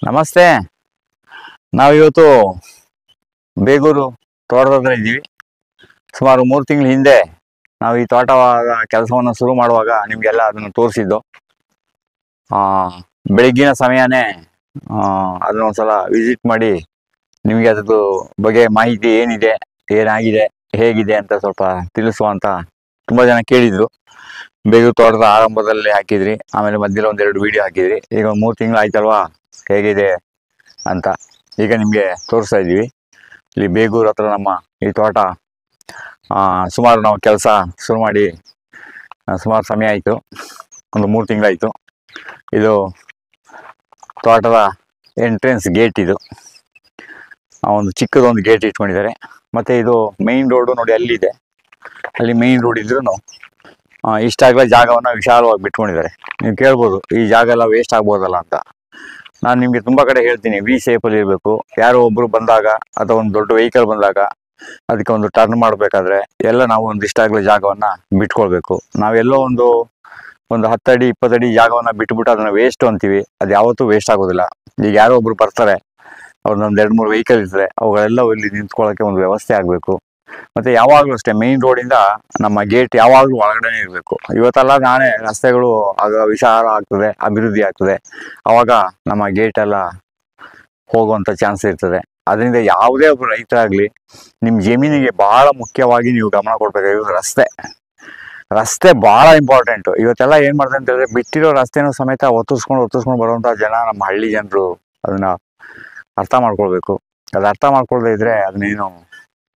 ನಮಸ್ತೆ. ನಾವಿವತ್ತು ಬೇಗೂರು ತೋಟದ ಹತ್ರ ಇದ್ದೀವಿ. ಸುಮಾರು 3 ತಿಂಗಳ ಹಿಂದೆ ನಾವು ಈ ತೋಟದ ಕೆಲಸವನ್ನು ಶುರು ಮಾಡುವಾಗ ನಿಮಗೆಲ್ಲ ಅದನ್ನು ತೋರಿಸಿದ್ದು. ಬೆಳಗ್ಗಿನ ಸಮಯನೇ ಅದನ್ನೊಂದ್ಸಲ ವಿಸಿಟ್ ಮಾಡಿ ನಿಮಗೆ ಅದ್ರದ್ದು ಬಗ್ಗೆ ಮಾಹಿತಿ ಏನಿದೆ, ಏನಾಗಿದೆ, ಹೇಗಿದೆ ಅಂತ ಸ್ವಲ್ಪ ತಿಳಿಸುವಂತ ತುಂಬ ಜನ ಕೇಳಿದ್ರು. ಬೇಗೂರು ತೋಟದ ಆರಂಭದಲ್ಲಿ ಹಾಕಿದ್ರಿ, ಆಮೇಲೆ ಮಧ್ಯದಲ್ಲಿ 1-2 ವಿಡಿಯೋ ಹಾಕಿದ್ರಿ. ಈಗ 3 ತಿಂಗಳು ಆಯ್ತಲ್ವಾ, ಹೇಗಿದೆ ಅಂತ ಈಗ ನಿಮಗೆ ತೋರಿಸ್ತಾ ಇದ್ದೀವಿ. ಇಲ್ಲಿ ಬೇಗೂರು ಹತ್ರ ನಮ್ಮ ಈ ತೋಟ ಸುಮಾರು ನಾವು ಕೆಲಸ ಶುರು ಮಾಡಿ ಸುಮಾರು ಸಮಯ ಆಯಿತು, ಒಂದು 3 ತಿಂಗಳಾಯಿತು. ಇದು ತೋಟದ ಎಂಟ್ರೆನ್ಸ್ ಗೇಟ್. ಇದು ಒಂದು ಚಿಕ್ಕದೊಂದು ಗೇಟ್ ಇಟ್ಕೊಂಡಿದ್ದಾರೆ. ಮತ್ತು ಇದು ಮೇಯ್ನ್ ರೋಡು ನೋಡಿ ಅಲ್ಲಿದೆ. ಅಲ್ಲಿ ಮೇಯ್ನ್ ರೋಡ್ ಇದ್ರೂ ಇಷ್ಟಾಗಲೇ ಜಾಗವನ್ನು ವಿಶಾಲವಾಗಿ ಬಿಟ್ಕೊಂಡಿದ್ದಾರೆ. ನೀವು ಕೇಳ್ಬೋದು, ಈ ಜಾಗ ಎಲ್ಲ ವೇಸ್ಟ್ ಆಗ್ಬೋದಲ್ಲ ಅಂತ. ನಾನು ನಿಮಗೆ ತುಂಬ ಕಡೆ ಹೇಳ್ತೀನಿ, ವಿ ಶೇಪಲ್ಲಿ ಇರಬೇಕು. ಯಾರೋ ಒಬ್ಬರು ಬಂದಾಗ ಅಥವಾ ಒಂದು ದೊಡ್ಡ ವೆಹಿಕಲ್ ಬಂದಾಗ ಅದಕ್ಕೆ ಒಂದು ಟರ್ನ್ ಮಾಡಬೇಕಾದ್ರೆ ಎಲ್ಲ ನಾವು ಇಷ್ಟಾಗಲೇ ಜಾಗವನ್ನು ಬಿಟ್ಕೊಳ್ಬೇಕು. ನಾವೆಲ್ಲೋ ಒಂದು 10 ಅಡಿ 20 ಅಡಿ ಜಾಗವನ್ನು ಬಿಟ್ಬಿಟ್ಟು ಅದನ್ನು ವೇಸ್ಟ್ ಅಂತೀವಿ. ಅದು ಯಾವತ್ತೂ ವೇಸ್ಟ್ ಆಗೋದಿಲ್ಲ. ಈಗ ಯಾರೋ ಒಬ್ರು ಬರ್ತಾರೆ, ಅವ್ರನ್ನೊಂದು 2-3 ವೆಹಿಕಲ್ ಇರ್ತದೆ, ಅವುಗಳೆಲ್ಲ ಇಲ್ಲಿ ನಿಂತ್ಕೊಳ್ಳೋಕ್ಕೆ ಒಂದು ವ್ಯವಸ್ಥೆ ಆಗಬೇಕು. ಮತ್ತು ಯಾವಾಗಲೂ ಅಷ್ಟೇ ಮೇಯ್ನ್ ರೋಡಿಂದ ನಮ್ಮ ಗೇಟ್ ಯಾವಾಗಲೂ ಒಳಗಡೆ ಇರಬೇಕು. ಇವತ್ತೆಲ್ಲ ನಾಳೆ ರಸ್ತೆಗಳು ಆಗ ವಿಶಾಲ ಆಗ್ತದೆ, ಅಭಿವೃದ್ಧಿ ಆಗ್ತದೆ, ಆವಾಗ ನಮ್ಮ ಗೇಟ್ ಎಲ್ಲ ಹೋಗುವಂಥ ಚಾನ್ಸ್ ಇರ್ತದೆ. ಅದರಿಂದ ಯಾವುದೇ ಒಬ್ಬ ರೈತರಾಗಲಿ ನಿಮ್ಮ ಜಮೀನಿಗೆ ಭಾಳ ಮುಖ್ಯವಾಗಿ ನೀವು ಗಮನ ಕೊಡಬೇಕಾಗಿರೋದು ರಸ್ತೆ ಭಾಳ ಇಂಪಾರ್ಟೆಂಟು. ಇವತ್ತೆಲ್ಲ ಏನು ಮಾಡ್ತಾರೆ ಅಂತ ಹೇಳಿದ್ರೆ, ಬಿಟ್ಟಿರೋ ರಸ್ತೆನೂ ಸಮೇತ ಒತ್ತಿಸ್ಕೊಂಡು ಬರುವಂಥ ಜನ ನಮ್ಮ ಹಳ್ಳಿ ಜನರು ಅದನ್ನು ಅರ್ಥ ಮಾಡ್ಕೊಳ್ಬೇಕು. ಅದು ಅರ್ಥ ಮಾಡ್ಕೊಳ್ದೇ ಇದ್ದರೆ ಅದನ್ನೇನು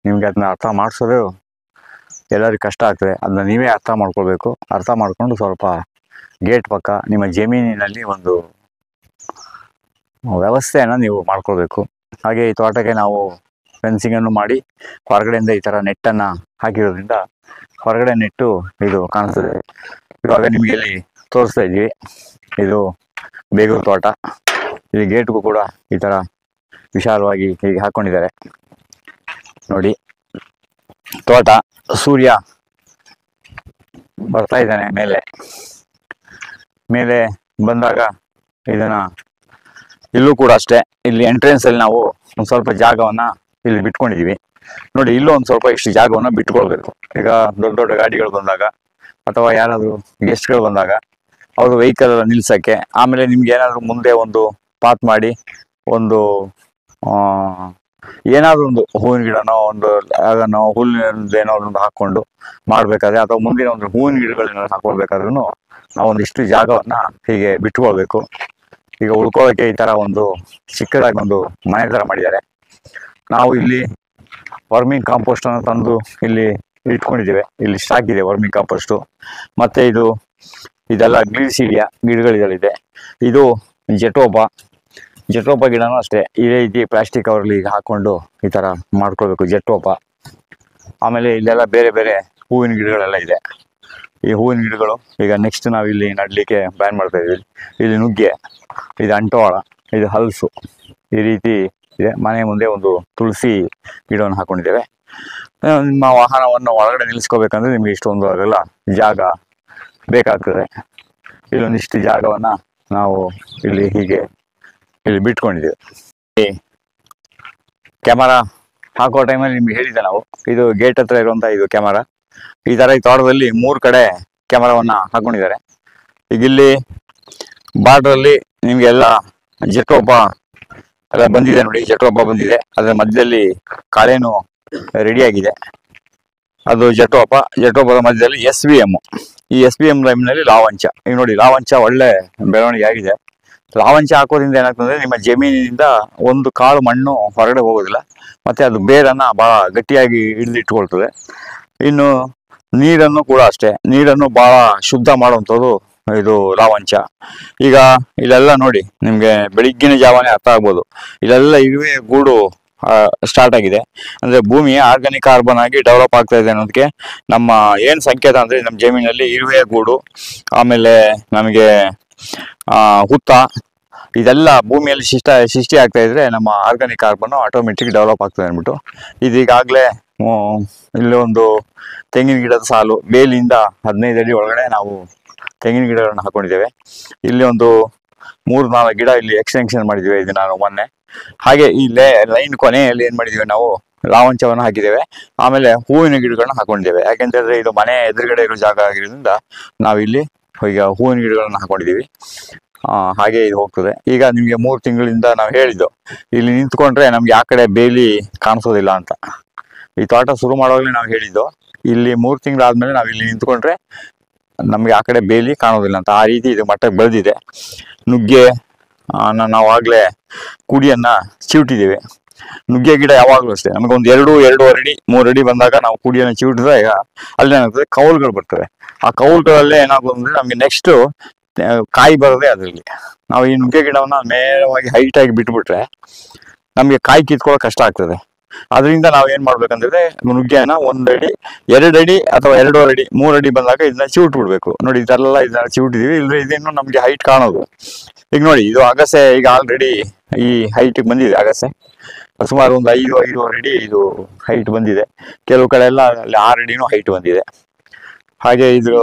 ನಿಮಗೆ ಅದನ್ನ ಅರ್ಥ ಮಾಡಿಸೋದು ಎಲ್ಲರಿಗೂ ಕಷ್ಟ ಆಗ್ತದೆ. ಅದನ್ನ ನೀವೇ ಅರ್ಥ ಮಾಡ್ಕೊಳ್ಬೇಕು. ಅರ್ಥ ಮಾಡಿಕೊಂಡು ಸ್ವಲ್ಪ ಗೇಟ್ ಪಕ್ಕ ನಿಮ್ಮ ಜಮೀನಿನಲ್ಲಿ ಒಂದು ವ್ಯವಸ್ಥೆಯನ್ನು ನೀವು ಮಾಡ್ಕೊಳ್ಬೇಕು. ಹಾಗೆ ಈ ತೋಟಕ್ಕೆ ನಾವು ಫೆನ್ಸಿಂಗನ್ನು ಮಾಡಿ ಹೊರಗಡೆಯಿಂದ ಈ ಥರ ನೆಟ್ಟನ್ನು ಹಾಕಿರೋದ್ರಿಂದ ಹೊರಗಡೆ ನೆಟ್ಟು ಇದು ಕಾಣಿಸ್ತದೆ. ಇವಾಗ ನಿಮಗೆ ಇಲ್ಲಿ ತೋರಿಸ್ತಾ ಇದ್ದೀವಿ, ಇದು ಬೇಗೂರು ತೋಟ. ಇಲ್ಲಿ ಗೇಟ್ಗೂ ಕೂಡ ಈ ಥರ ವಿಶಾಲವಾಗಿ ಹೀಗೆ ಹಾಕ್ಕೊಂಡಿದ್ದಾರೆ ನೋಡಿ. ತೋಟ ಸೂರ್ಯ ಬರ್ತಾ ಇದ್ದಾನೆ ಮೇಲೆ ಬಂದಾಗ ಇದನ್ನ ಇಲ್ಲೂ ಕೂಡ ಅಷ್ಟೇ. ಇಲ್ಲಿ ಎಂಟ್ರೆನ್ಸ್ ಅಲ್ಲಿ ನಾವು ಒಂದು ಸ್ವಲ್ಪ ಜಾಗವನ್ನ ಇಲ್ಲಿ ಬಿಟ್ಕೊಂಡಿದೀವಿ ನೋಡಿ. ಇಲ್ಲೂ ಒಂದು ಸ್ವಲ್ಪ ಇಷ್ಟು ಜಾಗವನ್ನ ಬಿಟ್ಕೊಳ್ಬೇಕು. ಈಗ ದೊಡ್ಡ ಗಾಡಿಗಳು ಬಂದಾಗ ಅಥವಾ ಯಾರಾದರೂ ಗೆಸ್ಟ್ಗಳು ಬಂದಾಗ ಅವರು ವೆಹಿಕಲ್ ಎಲ್ಲ ನಿಲ್ಸಕ್ಕೆ, ಆಮೇಲೆ ನಿಮ್ಗೆ ಏನಾದ್ರು ಮುಂದೆ ಒಂದು ಪಾತ್ ಮಾಡಿ ಒಂದು ಏನಾದ್ರು ಒಂದು ಹೂವಿನ ಗಿಡನೋ ಒಂದು ಅದನ್ನು ಹುಲ್ಲಿನದೇನೋ ಒಂದು ಹಾಕೊಂಡು ಮಾಡ್ಬೇಕಾದ್ರೆ, ಅಥವಾ ಮುಂದಿನ ಒಂದು ಹೂವಿನ ಗಿಡಗಳನ್ನ ಹಾಕೊಳ್ಬೇಕಾದ್ರೂ ನಾವು ಒಂದಿಷ್ಟು ಜಾಗವನ್ನ ಹೀಗೆ ಬಿಟ್ಕೊಳ್ಬೇಕು. ಈಗ ಉಳ್ಕೊಳ್ಳೋಕೆ ಈ ತರ ಒಂದು ಚಿಕ್ಕದಾಗಿ ಒಂದು ಮನೆ ತರ ಮಾಡಿದ್ದಾರೆ. ನಾವು ಇಲ್ಲಿ ವರ್ಮಿಂಗ್ ಕಾಂಪೋಸ್ಟ್ ಅನ್ನು ತಂದು ಇಲ್ಲಿ ಇಟ್ಕೊಂಡಿದ್ದೇವೆ. ಇಲ್ಲಿ ಸ್ಟಾಕ್ ಇದೆ ವರ್ಮಿಂಗ್ ಕಾಂಪೋಸ್ಟು. ಮತ್ತೆ ಇದೆಲ್ಲ ಗ್ಲೀಸಿಡಿಯಾ ಗಿಡಗಳಿದೆ. ಇದು ಜೆಟ್ರೋಪ ಗಿಡನೂ ಅಷ್ಟೇ ಈ ರೀತಿ ಪ್ಲಾಸ್ಟಿಕ್ ಕವರ್ಲಿ ಹಾಕೊಂಡು ಈ ತರ ಮಾಡ್ಕೊಳ್ಬೇಕು, ಜೆಟ್ರೋಪ. ಆಮೇಲೆ ಇಲ್ಲೆಲ್ಲ ಬೇರೆ ಹೂವಿನ ಗಿಡಗಳೆಲ್ಲ ಇದೆ. ಈ ಹೂವಿನ ಗಿಡಗಳು ಈಗ ನೆಕ್ಸ್ಟ್ ನಾವು ಇಲ್ಲಿ ನಡ್ಲಿಕ್ಕೆ ಪ್ಲಾನ್ ಮಾಡ್ತಾ ಇದ್ದೀವಿ. ಇಲ್ಲಿ ನುಗ್ಗೆ, ಇದು ಅಂಟೋಳ, ಇದು ಹಲಸು, ಈ ರೀತಿ ಇದೆ. ಮನೆ ಮುಂದೆ ಒಂದು ತುಳಸಿ ಗಿಡವನ್ನು ಹಾಕೊಂಡಿದ್ದೇವೆ. ನಿಮ್ಮ ವಾಹನವನ್ನು ಒಳಗಡೆ ನಿಲ್ಲಿಸ್ಕೋಬೇಕಂದ್ರೆ ನಿಮಗೆ ಇಷ್ಟೊಂದು ಅದೆಲ್ಲ ಜಾಗ ಬೇಕಾಗ್ತದೆ. ಇಲ್ಲೊಂದಿಷ್ಟು ಜಾಗವನ್ನ ನಾವು ಇಲ್ಲಿ ಬಿಟ್ಕೊಂಡಿದ್ದೇವೆ. ಈ ಕ್ಯಾಮರಾ ಹಾಕೋ ಟೈಮಲ್ಲಿ ನಿಮ್ಗೆ ಹೇಳಿದ್ದೆ ನಾವು, ಇದು ಗೇಟ್ ಹತ್ರ ಇರುವಂತ ಇದು ಕ್ಯಾಮರಾ. ಈ ತರ ಈ ತೋಟದಲ್ಲಿ 3 ಕಡೆ ಕ್ಯಾಮರಾವನ್ನ ಹಾಕೊಂಡಿದ್ದಾರೆ. ಈಗ ಇಲ್ಲಿ ಬಾರ್ಡ್ರಲ್ಲಿ ನಿಮ್ಗೆಲ್ಲ ಜೆಟ್ರೋಪ ಎಲ್ಲ ಬಂದಿದೆ ನೋಡಿ. ಜೆಟ್ರೋಪ ಬಂದಿದೆ, ಅದರ ಮಧ್ಯದಲ್ಲಿ ಕಾಳೇನು ರೆಡಿಯಾಗಿದೆ. ಅದು ಜೆಟ್ರೋಪದ ಮಧ್ಯದಲ್ಲಿ SVM. ಈ SVM ಲೈಮ್ನಲ್ಲಿ ಲಾವಂಚ. ಈಗ ನೋಡಿ, ಲಾವಂಚ ಒಳ್ಳೆ ಬೆಳವಣಿಗೆ ಆಗಿದೆ. ಲಾವಂಚ ಹಾಕೋದ್ರಿಂದ ಏನಾಗ್ತದೆ, ನಿಮ್ಮ ಜಮೀನಿನಿಂದ ಒಂದು ಕಾಳು ಮಣ್ಣು ಹೊರಗಡೆ ಹೋಗೋದಿಲ್ಲ, ಮತ್ತೆ ಅದು ಬೇರನ್ನ ಬಹಳ ಗಟ್ಟಿಯಾಗಿ ಹಿಡಿದಿಟ್ಕೊಳ್ತದೆ. ಇನ್ನು ನೀರನ್ನು ಕೂಡ ಅಷ್ಟೇ, ನೀರನ್ನು ಬಹಳ ಶುದ್ಧ ಮಾಡುವಂಥದ್ದು ಇದು ಲಾವಂಚ. ಈಗ ಇಲ್ಲೆಲ್ಲ ನೋಡಿ, ನಿಮ್ಗೆ ಬೆಳಿಗ್ಗಿನ ಜಾವನೇ ಅರ್ಥ ಆಗ್ಬೋದು, ಇಲ್ಲೆಲ್ಲ ಇರುವೆ ಗೂಡು ಸ್ಟಾರ್ಟ್ ಆಗಿದೆ. ಅಂದ್ರೆ ಭೂಮಿ ಆರ್ಗಾನಿಕ್ ಕಾರ್ಬನ್ ಆಗಿ ಡೆವಲಪ್ ಆಗ್ತಾ ಇದೆ ಅನ್ನೋದಕ್ಕೆ ನಮ್ಮ ಏನ್ ಸಂಕೇತ ಅಂದ್ರೆ, ನಮ್ಮ ಜಮೀನಲ್ಲಿ ಇರುವೆ ಗೂಡು, ಆಮೇಲೆ ನಮಗೆ ಹುತ್ತ, ಇದೆಲ್ಲ ಭೂಮಿಯಲ್ಲಿ ಸೃಷ್ಟಿ ಆಗ್ತಾ ಇದ್ರೆ ನಮ್ಮ ಆರ್ಗಾನಿಕ್ ಕಾರ್ಬನ್ ಆಟೋಮೆಟಿಕ್ ಡೆವಲಪ್ ಆಗ್ತದೆ ಅಂದ್ಬಿಟ್ಟು ಇದೀಗಾಗಲೇ ಇಲ್ಲಿ ಒಂದು ತೆಂಗಿನ ಗಿಡದ ಸಾಲು, ಬೇಲಿಯಿಂದ 15 ಅಡಿ ಒಳಗಡೆ ನಾವು ತೆಂಗಿನ ಗಿಡಗಳನ್ನು ಹಾಕೊಂಡಿದ್ದೇವೆ. ಇಲ್ಲಿ ಒಂದು 3-4 ಗಿಡ ಇಲ್ಲಿ ಎಕ್ಸ್ಟೆನ್ಷನ್ ಮಾಡಿದ್ವಿ ಇದು ನಾನು ಮೊನ್ನೆ. ಹಾಗೆ ಈ ಲೈನ್ ಕೊನೆಯಲ್ಲಿ ಏನ್ ಮಾಡಿದ್ವಿ ನಾವು ಲಾವಂಚವನ್ನು ಹಾಕಿದ್ದೇವೆ. ಆಮೇಲೆ ಹೂವಿನ ಗಿಡಗಳನ್ನ ಹಾಕೊಂಡಿದ್ದೇವೆ. ಯಾಕೆಂತಂದ್ರೆ ಇದು ಮನೆ ಎದುರುಗಡೆ ಇರೋ ಜಾಗ ಆಗಿರೋದ್ರಿಂದ ನಾವಿಲ್ಲಿ ಈಗ ಹೂವಿನ ಗಿಡಗಳನ್ನ ಹಾಕೊಂಡಿದೀವಿ. ಹಾಗೆ ಇದು ಹೋಗ್ತದೆ. ಈಗ ನಿಮ್ಗೆ 3 ತಿಂಗಳಿಂದ ನಾವು ಹೇಳಿದ್ದು ಇಲ್ಲಿ ನಿಂತ್ಕೊಂಡ್ರೆ ನಮ್ಗೆ ಆ ಕಡೆ ಬೇಲಿ ಕಾಣಿಸೋದಿಲ್ಲ ಅಂತ. ಈ ತೋಟ ಶುರು ಮಾಡುವಾಗಲೇ ನಾವು ಹೇಳಿದ್ದು ಇಲ್ಲಿ 3 ತಿಂಗಳಾದ್ಮೇಲೆ ನಾವು ಇಲ್ಲಿ ನಿಂತ್ಕೊಂಡ್ರೆ ನಮ್ಗೆ ಆ ಕಡೆ ಬೇಲಿ ಕಾಣೋದಿಲ್ಲ ಅಂತ. ಆ ರೀತಿ ಇದು ಮಟ್ಟಕ್ಕೆ ಬೆಳೆದಿದೆ. ನುಗ್ಗೆ ನಾವು ಆಗ್ಲೇ ಕುಡಿಯನ್ನ ಚಿವುಟಿದ್ದೀವಿ. ನುಗ್ಗೆ ಗಿಡ ಯಾವಾಗಲೂ ಅಷ್ಟೇ ನಮ್ಗೆ ಒಂದು 2-2.5 ಅಡಿ 3 ಅಡಿ ಬಂದಾಗ ನಾವು ಕುಡಿಯನ್ನು ಚಿವುಟಿದಾಗ ಅಲ್ಲಿ ಏನಾಗ್ತದೆ, ಕೌಲ್ಗಳು ಬರ್ತವೆ. ಆ ಕೌಲ್ಗಳಲ್ಲೇ ಏನಾಗೋದು ಅಂದ್ರೆ ನಮ್ಗೆ ನೆಕ್ಸ್ಟ್ ಕಾಯಿ ಬರೋದೇ ಅದರಲ್ಲಿ. ನಾವು ಈ ನುಗ್ಗೆ ಗಿಡವನ್ನ ನೇರವಾಗಿ ಹೈಟ್ ಆಗಿ ಬಿಟ್ಬಿಟ್ರೆ ನಮ್ಗೆ ಕಾಯಿ ಕಿತ್ಕೊಳ್ಳೋಕೆ ಕಷ್ಟ ಆಗ್ತದೆ. ಅದರಿಂದ ನಾವ್ ಏನ್ ಮಾಡ್ಬೇಕಂದ್ರೆ ನುಗ್ಗೆನ 1 ಅಡಿ 2 ಅಡಿ ಅಥವಾ 2.5 ಅಡಿ 3 ಅಡಿ ಬಂದಾಗ ಇದನ್ನ ಚಿವುಟ್ ಬಿಡ್ಬೇಕು. ನೋಡಿ ಇದನ್ನ ಚಿವುಟಿದೀವಿ. ಇಲ್ಲ ಇದೇನು ನಮ್ಗೆ ಹೈಟ್ ಕಾಣೋದು. ಈಗ ನೋಡಿ ಇದು ಅಗಸೆ ಈಗ ಆಲ್ರೆಡಿ ಈ ಹೈಟ್ ಬಂದಿದೆ. ಅಗಸೆ ಸುಮಾರು ಒಂದು 5-5.5 ಅಡಿ ಇದು ಹೈಟ್ ಬಂದಿದೆ. ಕೆಲವು ಕಡೆ ಎಲ್ಲ ಅಲ್ಲಿ 6 ಅಡಿನೂ ಹೈಟ್ ಬಂದಿದೆ. ಹಾಗೆ ಇದು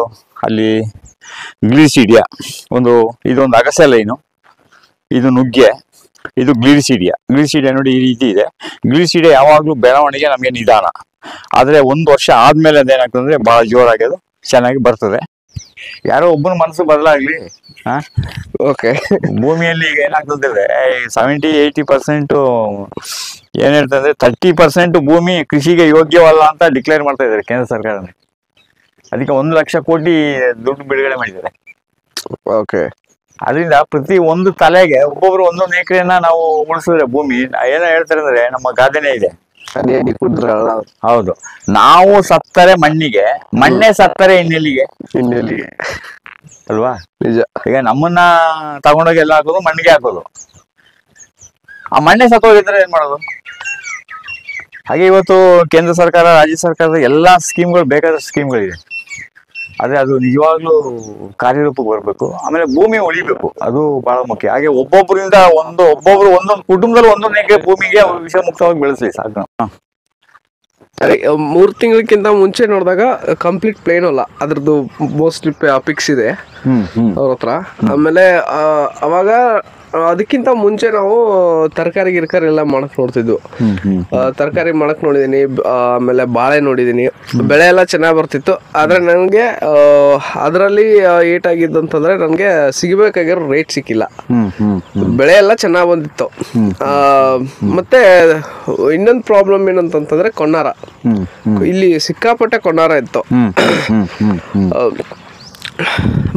ಅಲ್ಲಿ ಗ್ಲಿಸಿಡಿಯಾ ಇದೊಂದು ಅಗಸೆ ಲೈನು, ಇದು ನುಗ್ಗೆ, ಇದು ಗ್ಲಿಸಿಡಿಯಾ ನೋಡಿ ಈ ರೀತಿ ಇದೆ. ಗ್ಲಿಸಿಡಿಯಾ ಯಾವಾಗ್ಲೂ ಬೆಳವಣಿಗೆ ನಮ್ಗೆ ನಿಧಾನ, ಆದ್ರೆ 1 ವರ್ಷ ಆದ್ಮೇಲೆ ಅದೇನಾಗ್ತದೆ ಬಹಳ ಜೋರಾಗಿ ಅದು ಚೆನ್ನಾಗಿ ಬರ್ತದೆ. ಯಾರೋ ಒಬ್ಬನ ಮನಸ್ಸು ಬದಲಾಗ್ಲಿ. ಓಕೆ, ಭೂಮಿಯಲ್ಲಿ ಈಗ ಏನಾಗ್ತದೆ 70-80% ಏನ್ ಹೇಳ್ತಂದ್ರೆ 30% ಭೂಮಿ ಕೃಷಿಗೆ ಯೋಗ್ಯವಲ್ಲ ಅಂತ ಡಿಕ್ಲೇರ್ ಮಾಡ್ತಾ ಇದ್ದಾರೆ ಕೇಂದ್ರ ಸರ್ಕಾರ. ಅದಕ್ಕೆ 1 ಲಕ್ಷ ಕೋಟಿ ದುಡ್ಡು ಬಿಡುಗಡೆ ಮಾಡಿದ್ದಾರೆ. ಓಕೆ, ಅದರಿಂದ ಪ್ರತಿ ಒಂದು ತಲೆಗೆ ಒಬ್ಬೊಬ್ರು 1-1 ಎಕರೆನ ನಾವು ಉಳಿಸಿದ್ರೆ ಭೂಮಿ ಏನೋ ಹೇಳ್ತಾರೆ ಅಂದ್ರೆ ನಮ್ಮ ಗಾದೆನೇ ಇದೆ. ಹೌದು, ನಾವು ಸತ್ತರೆ ಮಣ್ಣಿಗೆ, ಮಣ್ಣೆ ಸತ್ತರೆ ಇನ್ನೆಲ್ಲಿಗೆ ಅಲ್ವಾ? ನಿಜ. ಈಗ ನಮ್ಮನ್ನ ತಗೊಂಡೋಗಿ ಎಲ್ಲ ಹಾಕೋದು ಮಣ್ಣಿಗೆ ಹಾಕೋದು. ಆ ಮಣ್ಣೆ ಸತ್ತೋಗಿದ್ರೆ ಏನ್ ಮಾಡೋದು? ಹಾಗೆ ಇವತ್ತು ಕೇಂದ್ರ ಸರ್ಕಾರ, ರಾಜ್ಯ ಸರ್ಕಾರದ ಎಲ್ಲಾ ಸ್ಕೀಮ್ಗಳು ಬೇಕಾದಷ್ಟು ಸ್ಕೀಮ್ಗಳಿದೆ. ಆದ್ರೆ ಅದು ನಿಜವಾಗ್ಲೂ ಕಾರ್ಯರೂಪಕ್ಕೆ ಬರ್ಬೇಕು. ಆಮೇಲೆ ಭೂಮಿ ಉಳಿಬೇಕು, ಅದು ಬಹಳ ಮುಖ್ಯ. ಹಾಗೆ ಒಬ್ಬೊಬ್ರು ಒಂದೊಂದು ಕುಟುಂಬದಲ್ಲಿ 1-1 ಎಕರೆ ಭೂಮಿಗೆ ಅವ್ರು ವಿಷ ಮುಕ್ತವಾಗಿ ಬೆಳೆಸ್ಲಿ ಸಾಕು. 3 ತಿಂಗಳಕ್ಕಿಂತ ಮುಂಚೆ ನೋಡಿದಾಗ ಕಂಪ್ಲೀಟ್ ಪ್ಲೇನ್ ಅಲ್ಲ, ಅದ್ರದ್ದು ಮೋಸ್ಟ್ಲಿ ಪಿಕ್ಸ್ ಇದೆ ಅವ್ರ ಹತ್ರ. ಆಮೇಲೆ ಅವಾಗ ಅದಕ್ಕಿಂತ ಮುಂಚೆ ನಾವು ತರಕಾರಿ ಎಲ್ಲ ಮಾಡಕ್ ನೋಡ್ತಿದ್ವು. ತರಕಾರಿ ಮಾಡಕ್ ನೋಡಿದೀನಿ, ಆಮೇಲೆ ಬಾಳೆ ನೋಡಿದೀನಿ. ಬೆಳೆ ಎಲ್ಲ ಚೆನ್ನಾಗಿ ಬರ್ತಿತ್ತು. ಆದ್ರೆ ನನಗೆ ಅದರಲ್ಲಿ ಏಟಾಗಿದ್ದಂತಂದ್ರೆ ನನಗೆ ಸಿಗಬೇಕಾಗಿರೋ ರೇಟ್ ಸಿಕ್ಕಿಲ್ಲ. ಬೆಳೆ ಎಲ್ಲ ಚೆನ್ನಾಗಿ ಬಂದಿತ್ತು. ಮತ್ತೆ ಇನ್ನೊಂದು ಪ್ರಾಬ್ಲಮ್ ಏನಂತಂದ್ರೆ ಕೊಣ್ಣಾರ. ಇಲ್ಲಿ ಸಿಕ್ಕಾಪಟ್ಟೆ ಕೊಣ್ಣಾರ ಇತ್ತು.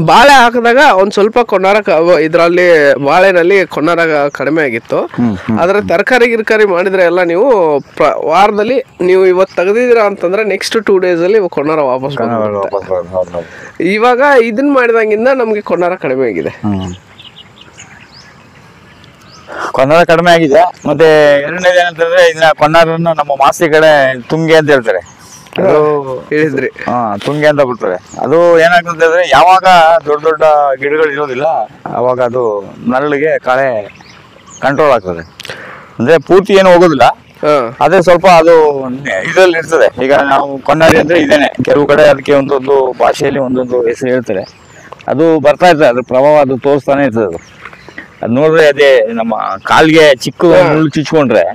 ಬಾಳೆ ಹಾಕಿದಾಗ ಒಂದ್ ಸ್ವಲ್ಪ ಕೊಣ್ಣಾರ ಇದರಲ್ಲಿ ಬಾಳೆನಲ್ಲಿ ಕೊಣ್ಣಾರ ಕಡಿಮೆ ಆಗಿತ್ತು. ಆದ್ರೆ ತರಕಾರಿ ಮಾಡಿದ್ರೆ ಎಲ್ಲ ನೀವು ವಾರದಲ್ಲಿ ನೀವು ಇವತ್ತು ತೆಗೆದಿದ್ದೀರಾ ಅಂತಂದ್ರೆ ನೆಕ್ಸ್ಟ್ 2 days ಅಲ್ಲಿ ಕೊಣ್ಣಾರ ವಾಪಸ್ ಬರುತ್ತೆ. ಇವಾಗ ಇದನ್ನ ಮಾಡಿದಂಗಿಂದ ನಮ್ಗೆ ಕೊಣ್ಣಾರ ಕಡಿಮೆ ಆಗಿದೆ. ಕೊಣ್ಣಾರ ಕಡಿಮೆ ಆಗಿದೆ. ಮತ್ತೆ ಎರಡನೇದು ಏನಂತಂದ್ರೆ ಇದನ್ನ ಕೊಣ್ಣಾರನ್ನ ನಮ್ಮ ಮಾಸಿ ಕಡೆ ತುಂಗೆ ಅಂತ ಹೇಳ್ತಾರೆ. ಹೇಳಿದ್ರಿ, ತುಂಗೆ ಅಂತ ಬಿಡ್ತಾರೆ. ಅದು ಏನಾಗ್ತದೆ ಅಂದ್ರೆ ಯಾವಾಗ ದೊಡ್ಡ ಗಿಡಗಳು ಇರೋದಿಲ್ಲ ಅವಾಗ ಅದು ನರಳಿಗೆ ಕಳೆ ಕಂಟ್ರೋಲ್ ಆಗ್ತದೆ. ಅಂದ್ರೆ ಪೂರ್ತಿ ಏನು ಹೋಗೋದಿಲ್ಲ, ಅದೇ ಸ್ವಲ್ಪ ಅದು ಇದ್ರಲ್ಲಿ ಇರ್ತದೆ. ಈಗ ನಾವು ಕೊಣ್ಣಾರಿ ಅಂದ್ರೆ ಇದೇನೆ, ಕೆಲವು ಕಡೆ ಅದಕ್ಕೆ ಒಂದೊಂದು ಭಾಷೆಯಲ್ಲಿ ಒಂದೊಂದು ಹೆಸರು ಹೇಳ್ತಾರೆ. ಅದು ಬರ್ತಾ ಇರ್ತದೆ, ಅದ್ರ ಪ್ರಭಾವ ಅದು ತೋರಿಸ್ತಾನೆ ಇರ್ತದೆ. ಅದು ನೋಡ್ರೆ ಅದೇ ನಮ್ಮ ಕಾಲ್ಗೆ ಚಿಕ್ಕ ಮುಳ್ಳು ಚುಚ್ಕೊಂಡ್ರೆ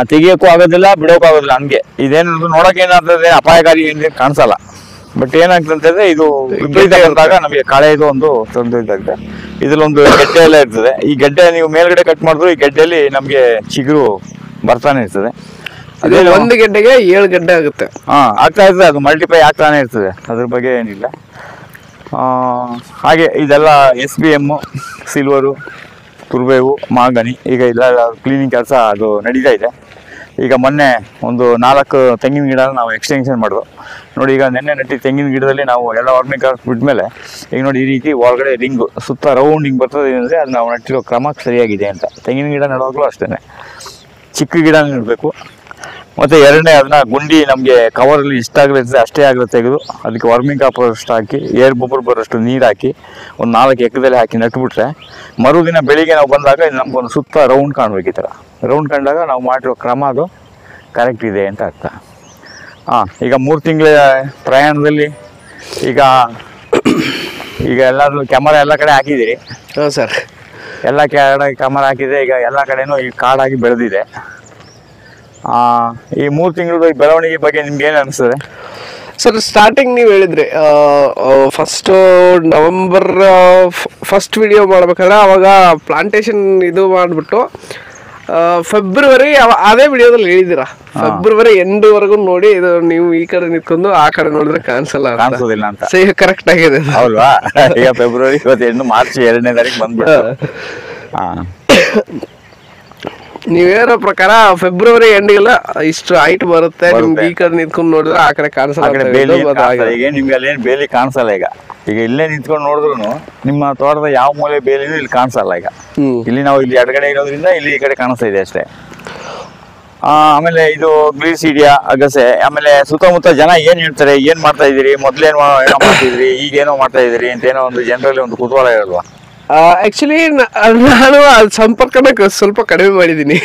ತೆಗಿಯೋಕ್ಕೂ ಆಗೋದಿಲ್ಲ, ಬಿಡೋಕ್ಕೂ ಆಗೋದಿಲ್ಲ. ಹಂಗೆ ಇದೇನು ನೋಡಕ್ ಏನಾಗ್ತದೆ ಅಪಾಯಕಾರಿ ಏನ್ ಕಾಣಿಸಲ್ಲ. ಬಟ್ ಏನಾಗ್ತಂತಂದ್ರೆ ಇದು ವಿಪರೀತ ಬಂದಾಗ ನಮಗೆ ಕಳೆದು ಒಂದು ತೊಂದರೆ ಇದಾಗುತ್ತೆ. ಇದ್ರಲ್ಲೊಂದು ಗೆಡ್ಡೆ ಎಲ್ಲ ಇರ್ತದೆ. ಈ ಗೆಡ್ಡೆ ನೀವು ಮೇಲ್ಗಡೆ ಕಟ್ ಮಾಡಿದ್ರು ಈ ಗೆಡ್ಡೆಯಲ್ಲಿ ನಮ್ಗೆ ಚಿಗುರು ಬರ್ತಾನೆ ಇರ್ತದೆ. ಅದೇ 1 ಗೆಡ್ಡೆಗೆ 7 ಗೆಡ್ಡೆ ಆಗುತ್ತೆ. ಆಗ್ತಾ ಇರ್ತದೆ, ಅದು ಮಲ್ಟಿಪ್ಲೈ ಆಗ್ತಾನೆ ಇರ್ತದೆ. ಅದ್ರ ಬಗ್ಗೆ ಏನಿಲ್ಲ. ಹಾಗೆ ಇದೆಲ್ಲ SBM, ಸಿಲ್ವರು, ತುರ್ಬೇವು, ಮಾಗನಿ, ಈಗ ಇಲ್ಲ ಕ್ಲೀನಿಂಗ್ ಕೆಲಸ ಅದು ನಡೀತಾ ಇದೆ. ಈಗ ಮೊನ್ನೆ ಒಂದು 4 ತೆಂಗಿನ ಗಿಡ ನಾವು ಎಕ್ಸ್ಟೆನ್ಷನ್ ಮಾಡಿದ್ವು. ನೋಡಿ ಈಗ ನೆನ್ನೆ ನಟ್ಟಿ ತೆಂಗಿನ ಗಿಡದಲ್ಲಿ ನಾವು ಎಲ್ಲ ವರ್ಮಿಂಗ್ ಬಿಟ್ಮೇಲೆ ಈಗ ನೋಡಿ ಈ ರೀತಿ ಒಳಗಡೆ ರಿಂಗು ಸುತ್ತ ರೌಂಡ್ ಹಿಂಗ್ ಬರ್ತದೆ. ಏನಂದ್ರೆ ಅದು ನಾವು ನಟ್ಟಿರೋ ಕ್ರಮ ಸರಿಯಾಗಿದೆ ಅಂತ. ತೆಂಗಿನ ಗಿಡ ನೆಡುವಾಗಲೂ ಅಷ್ಟೇ ಚಿಕ್ಕ ಗಿಡ ನೆಡಬೇಕು. ಮತ್ತೆ ಎರಡನೇ ಅದನ್ನ ಗುಂಡಿ ನಮಗೆ ಕವರಲ್ಲಿ ಇಷ್ಟಾಗಿರುತ್ತೆ ಅಷ್ಟೇ ಆಗಲಿ ತೆಗೆದು ಅದಕ್ಕೆ ವರ್ಮಿಂಗ್ ಕಾಂಪೋಸ್ಟ್ ಹಾಕಿ ಏರ್ ಬೊಬ್ಬರು ಬರೋಷ್ಟು ನೀರು ಹಾಕಿ ಒಂದು 4 ಎಕರೆದಲ್ಲಿ ಹಾಕಿ ನಟ್ಬಿಟ್ರೆ ಮರುದಿನ ಬೆಳಿಗ್ಗೆ ನಾವು ಬಂದಾಗ ನಮ್ಗೊಂದು ಸುತ್ತ ರೌಂಡ್ ಕಾಣ್ಬೇಕು. ಈ ಥರ ರೌಂಡ್ ಕಂಡಾಗ ನಾವು ಮಾಡಿರೋ ಕ್ರಮ ಅದು ಕರೆಕ್ಟ್ ಇದೆ ಅಂತ ಅರ್ಥ. ಈಗ 3 ತಿಂಗಳ ಪ್ರಯಾಣದಲ್ಲಿ ಈಗ ಈಗ ಎಲ್ಲಾದ್ರೂ ಕ್ಯಾಮರಾ ಎಲ್ಲ ಕಡೆ ಹಾಕಿದಿರಿ. ಹಾಂ ಸರ್. ಎಲ್ಲ ಕಡೆ ಕ್ಯಾಮರಾ ಹಾಕಿದ್ರೆ ಈಗ ಎಲ್ಲ ಕಡೆನೂ ಈಗ ಕಾಡಾಗಿ ಬೆಳೆದಿದೆ. ಈ 3 ತಿಂಗಳು ಬೆಳವಣಿಗೆ ಬಗ್ಗೆ ನಿಮ್ಗೆ ಏನು ಅನಿಸ್ತದೆ ಸರ್? ಸ್ಟಾರ್ಟಿಂಗ್ ನೀವು ಹೇಳಿದ್ರಿ ಫಸ್ಟು ನವಂಬರ್ ಫಸ್ಟ್ ವಿಡಿಯೋ ಮಾಡ್ಬೇಕಾದ್ರೆ ಅವಾಗ ಪ್ಲಾಂಟೇಶನ್ ಇದು ಮಾಡಿಬಿಟ್ಟು ಫೆಬ್ರವರಿ ಅದೇ ವಿಡಿಯೋದಲ್ಲಿ ಹೇಳಿದ್ದೀರಾ, ಫೆಬ್ರವರಿ ಎಂಡ್ವರೆಗೂ ನೋಡಿ ಇದು ನೀವು ಈ ಕಡೆ ನಿಂತ್ಕೊಂಡು ಆ ಕಡೆ ನೋಡಿದ್ರೆ ಕಾಣಿಸೋದಿಲ್ಲ ಅಂತ. ಕರೆಕ್ಟ್ ಆಗಿದೆ ಹೌಲ್ವಾ? ಈಗ ಫೆಬ್ರವರಿ 28 ಮಾರ್ಚ್ 2ನೇ ತಾರೀಕು ಬಂದ್ಬಿಟ್ಟು ನೀವ್ ಹೇಳೋ ಪ್ರಕಾರ ಫೆಬ್ರವರಿ ಎಂಡ್ಗೆಲ್ಲ ಇಷ್ಟು ಹೈಟ್ ಬರುತ್ತೆ. ನಿಮ್ಗೆ ಈ ಕಡೆ ನಿಂತ್ಕೊಂಡು ನೋಡಿದ್ರೆ ಆ ಕಡೆ ಕಾಣಿಸಲ್ಲ. ಈಗ ನಿಮ್ಗೆ ಅಲ್ಲೇನು ಬೇಲಿ ಕಾಣಿಸಲ್ಲ. ಈಗ ಇಲ್ಲೇ ನಿಂತ್ಕೊಂಡು ನೋಡಿದ್ರು ನಿಮ್ಮ ತೋಟದ ಯಾವ ಮೂಲೆ ಬೇಲಿನೂ ಇಲ್ಲಿ ಕಾಣಿಸಲ್ಲ. ಈಗ ಇಲ್ಲಿ ನಾವು ಇಲ್ಲಿ ಎಡಗಡೆ ಇರೋದ್ರಿಂದ ಇಲ್ಲಿ ಈ ಕಡೆ ಕಾಣಿಸ್ತಾ ಇದೆ ಅಷ್ಟೇ. ಆಮೇಲೆ ಇದು ಗ್ಲೀಸಿಡಿಯಾ ಅಗಸೆ. ಆಮೇಲೆ ಸುತ್ತಮುತ್ತ ಜನ ಏನ್ ಹೇಳ್ತಾರೆ, ಏನ್ ಮಾಡ್ತಾ ಇದೀರಿ, ಮೊದ್ಲೇನೋ ಏನೋ ಮಾಡ್ತಿದ್ರಿ, ಈಗ ಏನೋ ಮಾಡ್ತಾ ಇದೀರಿ ಅಂತ ಏನೋ ಒಂದು ಜನರಲ್ಲಿ ಒಂದು ಕುತೂಹಲ ಇರಲ್ವಾ? ಆಕ್ಚುಲಿ ನಾನು ಸಂಪರ್ಕನ ಸ್ವಲ್ಪ ಕಡಿಮೆ ಮಾಡಿದೀನಿ.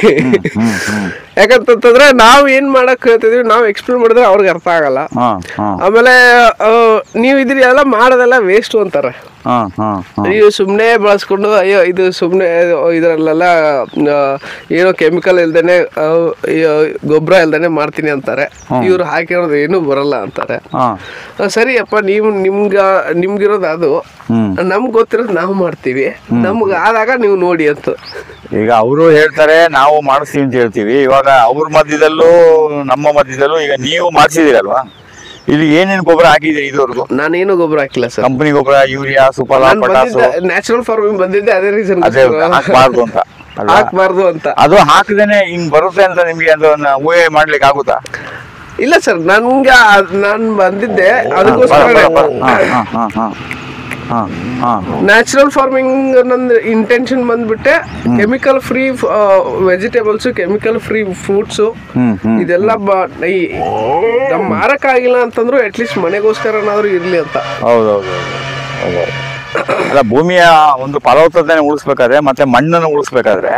ಯಾಕಂತಂದ್ರೆ ನಾವು ಏನ್ ಮಾಡಕ್ ಹೇಳ್ತಿದೀವಿ, ನಾವು ಎಕ್ಸ್ಪ್ಲೇನ್ ಮಾಡಿದ್ರೆ ಅವ್ರಿಗೆ ಅರ್ಥ ಆಗಲ್ಲ. ಆಮೇಲೆ ನೀವು ಇದ್ರಿ ಎಲ್ಲ ಮಾಡೋದೆಲ್ಲ ವೇಸ್ಟ್ ಅಂತಾರೆ. ನೀವು ಸುಮ್ನೆ ಬಳಸ್ಕೊಂಡು ಅಯ್ಯೋ ಇದು ಸುಮ್ನೆ ಇದ್ರಲ್ಲೆಲ್ಲ ಏನೋ ಕೆಮಿಕಲ್ ಇಲ್ದೇನೆ ಗೊಬ್ಬರ ಇಲ್ದೇನೆ ಮಾಡ್ತೀನಿ ಅಂತಾರೆ. ಇವ್ರು ಹಾಕಿರೋದು ಏನು ಬರಲ್ಲ ಅಂತಾರೆ. ಸರಿಯಪ್ಪ, ನೀವು ನಿಮ್ಗಿರೋದು ಅದು, ನಮ್ಗೆ ಗೊತ್ತಿರೋದು ನಾವು ಮಾಡ್ತೀವಿ, ನಮ್ಗೆ ಆದಾಗ ನೀವು ನೋಡಿ ಅಂತ. ಈಗ ಅವರು ಹೇಳ್ತಾರೆ, ನಾವು ಮಾಡಿಸ್ತೀವಿ ಅಂತ ಹೇಳ್ತೀವಿ. ಇವಾಗ ಅವ್ರ ಮಧ್ಯದಲ್ಲೂ ನಮ್ಮ ಮಧ್ಯದಲ್ಲೂ ಈಗ ನೀವು ಮಾಡಿಸಿದಿರಲ್ವಾ, ಇಲ್ಲಿ ಏನೇನು ಗೊಬ್ಬರ ಹಾಕಿದ್ರಿ ಇದುವರೆಗೂ? ನಾನೇನು ಗೊಬ್ಬರ ಹಾಕಿಲ್ಲ ಸರ್. ಕಂಪನಿ ಗೊಬ್ಬರ, urea, Suphala, potash, natural farming ಬಂದಿದ್ದೆ ಅದೇ ರೀಸನ್, ಹಾಕ್ಬಾರ್ದು ಅಂತ. ಹಾಕ್ಬಾರ್ದು ಅಂತ. ಅದು ಹಾಕದೇನೆ ಹಿಂಗ್ ಬರುತ್ತೆ ಅಂತ ನಿಮ್ಗೆ ಅದನ್ನ ಊಹೆ ಮಾಡ್ಲಿಕ್ಕೆ ಆಗುತ್ತಾ? ಇಲ್ಲ ಸರ್, ನಾನು ಬಂದಿದ್ದೆ ಅದಕ್ಕೋಸ್ಕರ. ನ್ಯಾಚುರಲ್ ಫಾರ್ಮಿಂಗ್ ನಂದು ಇಂಟೆನ್ಷನ್ ಬಂದ್ಬಿಟ್ಟೆ chemical free vegetables, chemical free fruits, ಇದೆಲ್ಲ ನಮ್ ಮಾರಕ್ಕಾಗಿಲ್ಲ ಅಂತಂದ್ರು ಅಟ್ಲೀಸ್ಟ್ ಮನೆಗೋಸ್ಕರನಾದ್ರೂ ಇರ್ಲಿ ಅಂತ. ಹೌದೌದು. ಅಲ್ಲ, ಭೂಮಿಯ ಒಂದು ಫಲವತ್ತತೆನ ಉಳಿಸ್ಬೇಕಾದ್ರೆ ಮತ್ತೆ ಮಣ್ಣನ್ನು ಉಳಿಸ್ಬೇಕಾದ್ರೆ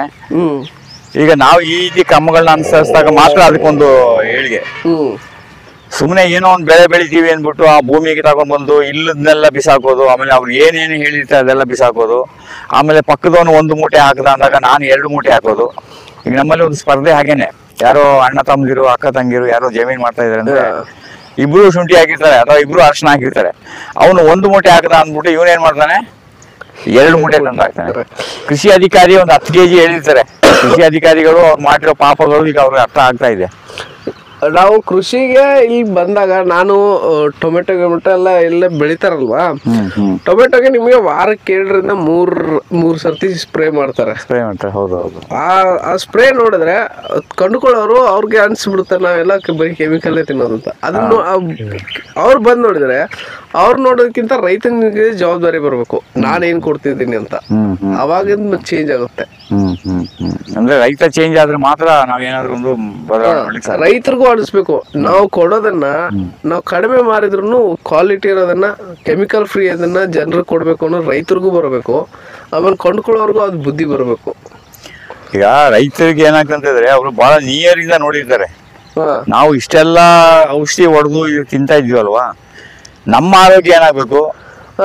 ಈಗ ನಾವು ಈ ರೀತಿ ಕ್ರಮಗಳನ್ನ ಅನುಸರಿಸಿದಾಗ ಮಾತ್ರ ಅದಕ್ಕೊಂದು ಏಳಿಗೆ. ಸುಮ್ಮನೆ ಏನೋ ಒಂದು ಬೆಳೆ ಬೆಳಿತೀವಿ ಅಂದ್ಬಿಟ್ಟು ಆ ಭೂಮಿಗೆ ತಗೊಂಡ್ಬಂದು ಇಲ್ಲದನ್ನೆಲ್ಲ ಬಿಸಾಕೋದು, ಆಮೇಲೆ ಅವ್ರು ಏನೇನು ಹೇಳಿರ್ತಾರೆ ಅದೆಲ್ಲ ಬಿಸಾಕೋದು, ಆಮೇಲೆ ಪಕ್ಕದವನು 1 ಮೂಟೆ ಹಾಕದ ಅಂದಾಗ ನಾನು 2 ಮೂಟೆ ಹಾಕೋದು. ಈಗ ನಮ್ಮಲ್ಲಿ ಒಂದು ಸ್ಪರ್ಧೆ ಹಾಗೇನೆ, ಯಾರೋ ಅಣ್ಣ ತಮ್ಮದಿರು, ಅಕ್ಕ ತಂಗಿರು ಯಾರೋ ಜಮೀನ್ ಮಾಡ್ತಾ ಇದಾರೆ ಅಂದ್ರೆ ಇಬ್ರು ಶುಂಠಿ ಹಾಕಿರ್ತಾರೆ ಅಥವಾ ಇಬ್ರು ಅರ್ಶನ ಹಾಕಿರ್ತಾರೆ. ಅವನು 1 ಮೂಟೆ ಹಾಕದ ಅಂದ್ಬಿಟ್ಟು ಇವನೇನ್ ಮಾಡ್ತಾನೆ, 2 ಮೂಟೆ ತಂದು ಹಾಕ್ತಾನೆ. ಕೃಷಿ ಅಧಿಕಾರಿ ಒಂದು 10 kg ಹೇಳಿರ್ತಾರೆ. ಕೃಷಿ ಅಧಿಕಾರಿಗಳು ಅವ್ರು ಮಾಡಿರೋ ಪಾಪಗಳು ಈಗ ಅವ್ರಿಗೆ ಅರ್ಥ ಆಗ್ತಾ ಇದೆ. ನಾವು ಕೃಷಿಗೆ ಇಲ್ಲಿ ಬಂದಾಗ ನಾನು ಟೊಮೆಟೊ ಎಲ್ಲ ಬೆಳಿತಾರಲ್ವಾ, ಟೊಮೆಟೊಗೆ ನಿಮಗೆ ವಾರಕ್ಕೆ 2 ರಿಂದ 3 ಸರ್ತಿ ಸ್ಪ್ರೇ ಮಾಡ್ತಾರೆ. ಹೌದೌದು. ಆ ಸ್ಪ್ರೇ ನೋಡಿದ್ರೆ ಕೊಂಡ್ಕೊಳ್ಳೋರು ಅವ್ರಿಗೆ ಅನ್ಸ್ಬಿಡುತ್ತೆ ನಾವೆಲ್ಲ ಬರೀ ಕೆಮಿಕಲ್ ತಿನ್ನೋದು ಅಂತ. ಅದನ್ನು ಅವ್ರು ಬಂದ್ ನೋಡಿದ್ರೆ ಅವ್ರು ನೋಡೋದಕ್ಕಿಂತ ರೈತನಿಗೆ ಜವಾಬ್ದಾರಿ ಬರ್ಬೇಕು, ನಾನೇನ್ ಕೊಡ್ತಿದ್ದೀನಿ ಅಂತ. ಅವಾಗಿಂದ ಚೇಂಜ್ ಆಗುತ್ತೆ. ಅಂದ್ರೆ ರೈತ ಚೇಂಜ್ ಆದ್ರೆ ಮಾತ್ರ ನಾವೇನಾದ್ರೂ ಒಂದು ರೈತರಿಗೂ ಅನಿಸ್ಬೇಕು, ನಾವು ಕೊಡೋದನ್ನ ನಾವು ಕಡಿಮೆ ಮಾರಿದ್ರು ಕ್ವಾಲಿಟಿ ಇರೋದನ್ನ, ಕೆಮಿಕಲ್ ಫ್ರೀ ಅದನ್ನ ಜನರಿಗೆ ಕೊಡ್ಬೇಕು ಅನ್ನೋ ರೈತರಿಗೂ ಬರಬೇಕು. ಆಮೇಲೆ ಕೊಂಡ್ಕೊಳ್ಳೋರ್ಗು ಅದು ಬುದ್ಧಿ ಬರಬೇಕು. ಈಗ ರೈತರಿಗೆ ಏನಾಗ್ತಂತಿದ್ರೆ ಅವರು ಬಹಳ ನಿಯರಿಂದ ನೋಡಿರ್ತಾರೆ. ನಾವು ಇಷ್ಟೆಲ್ಲ ಔಷಧಿ ಹೊಡೆದು ತಿಂತಾ ಇದ್ವಲ್ವಾ, ನಮ್ಮ ಆರೋಗ್ಯ ಏನಾಗ್ಬೇಕು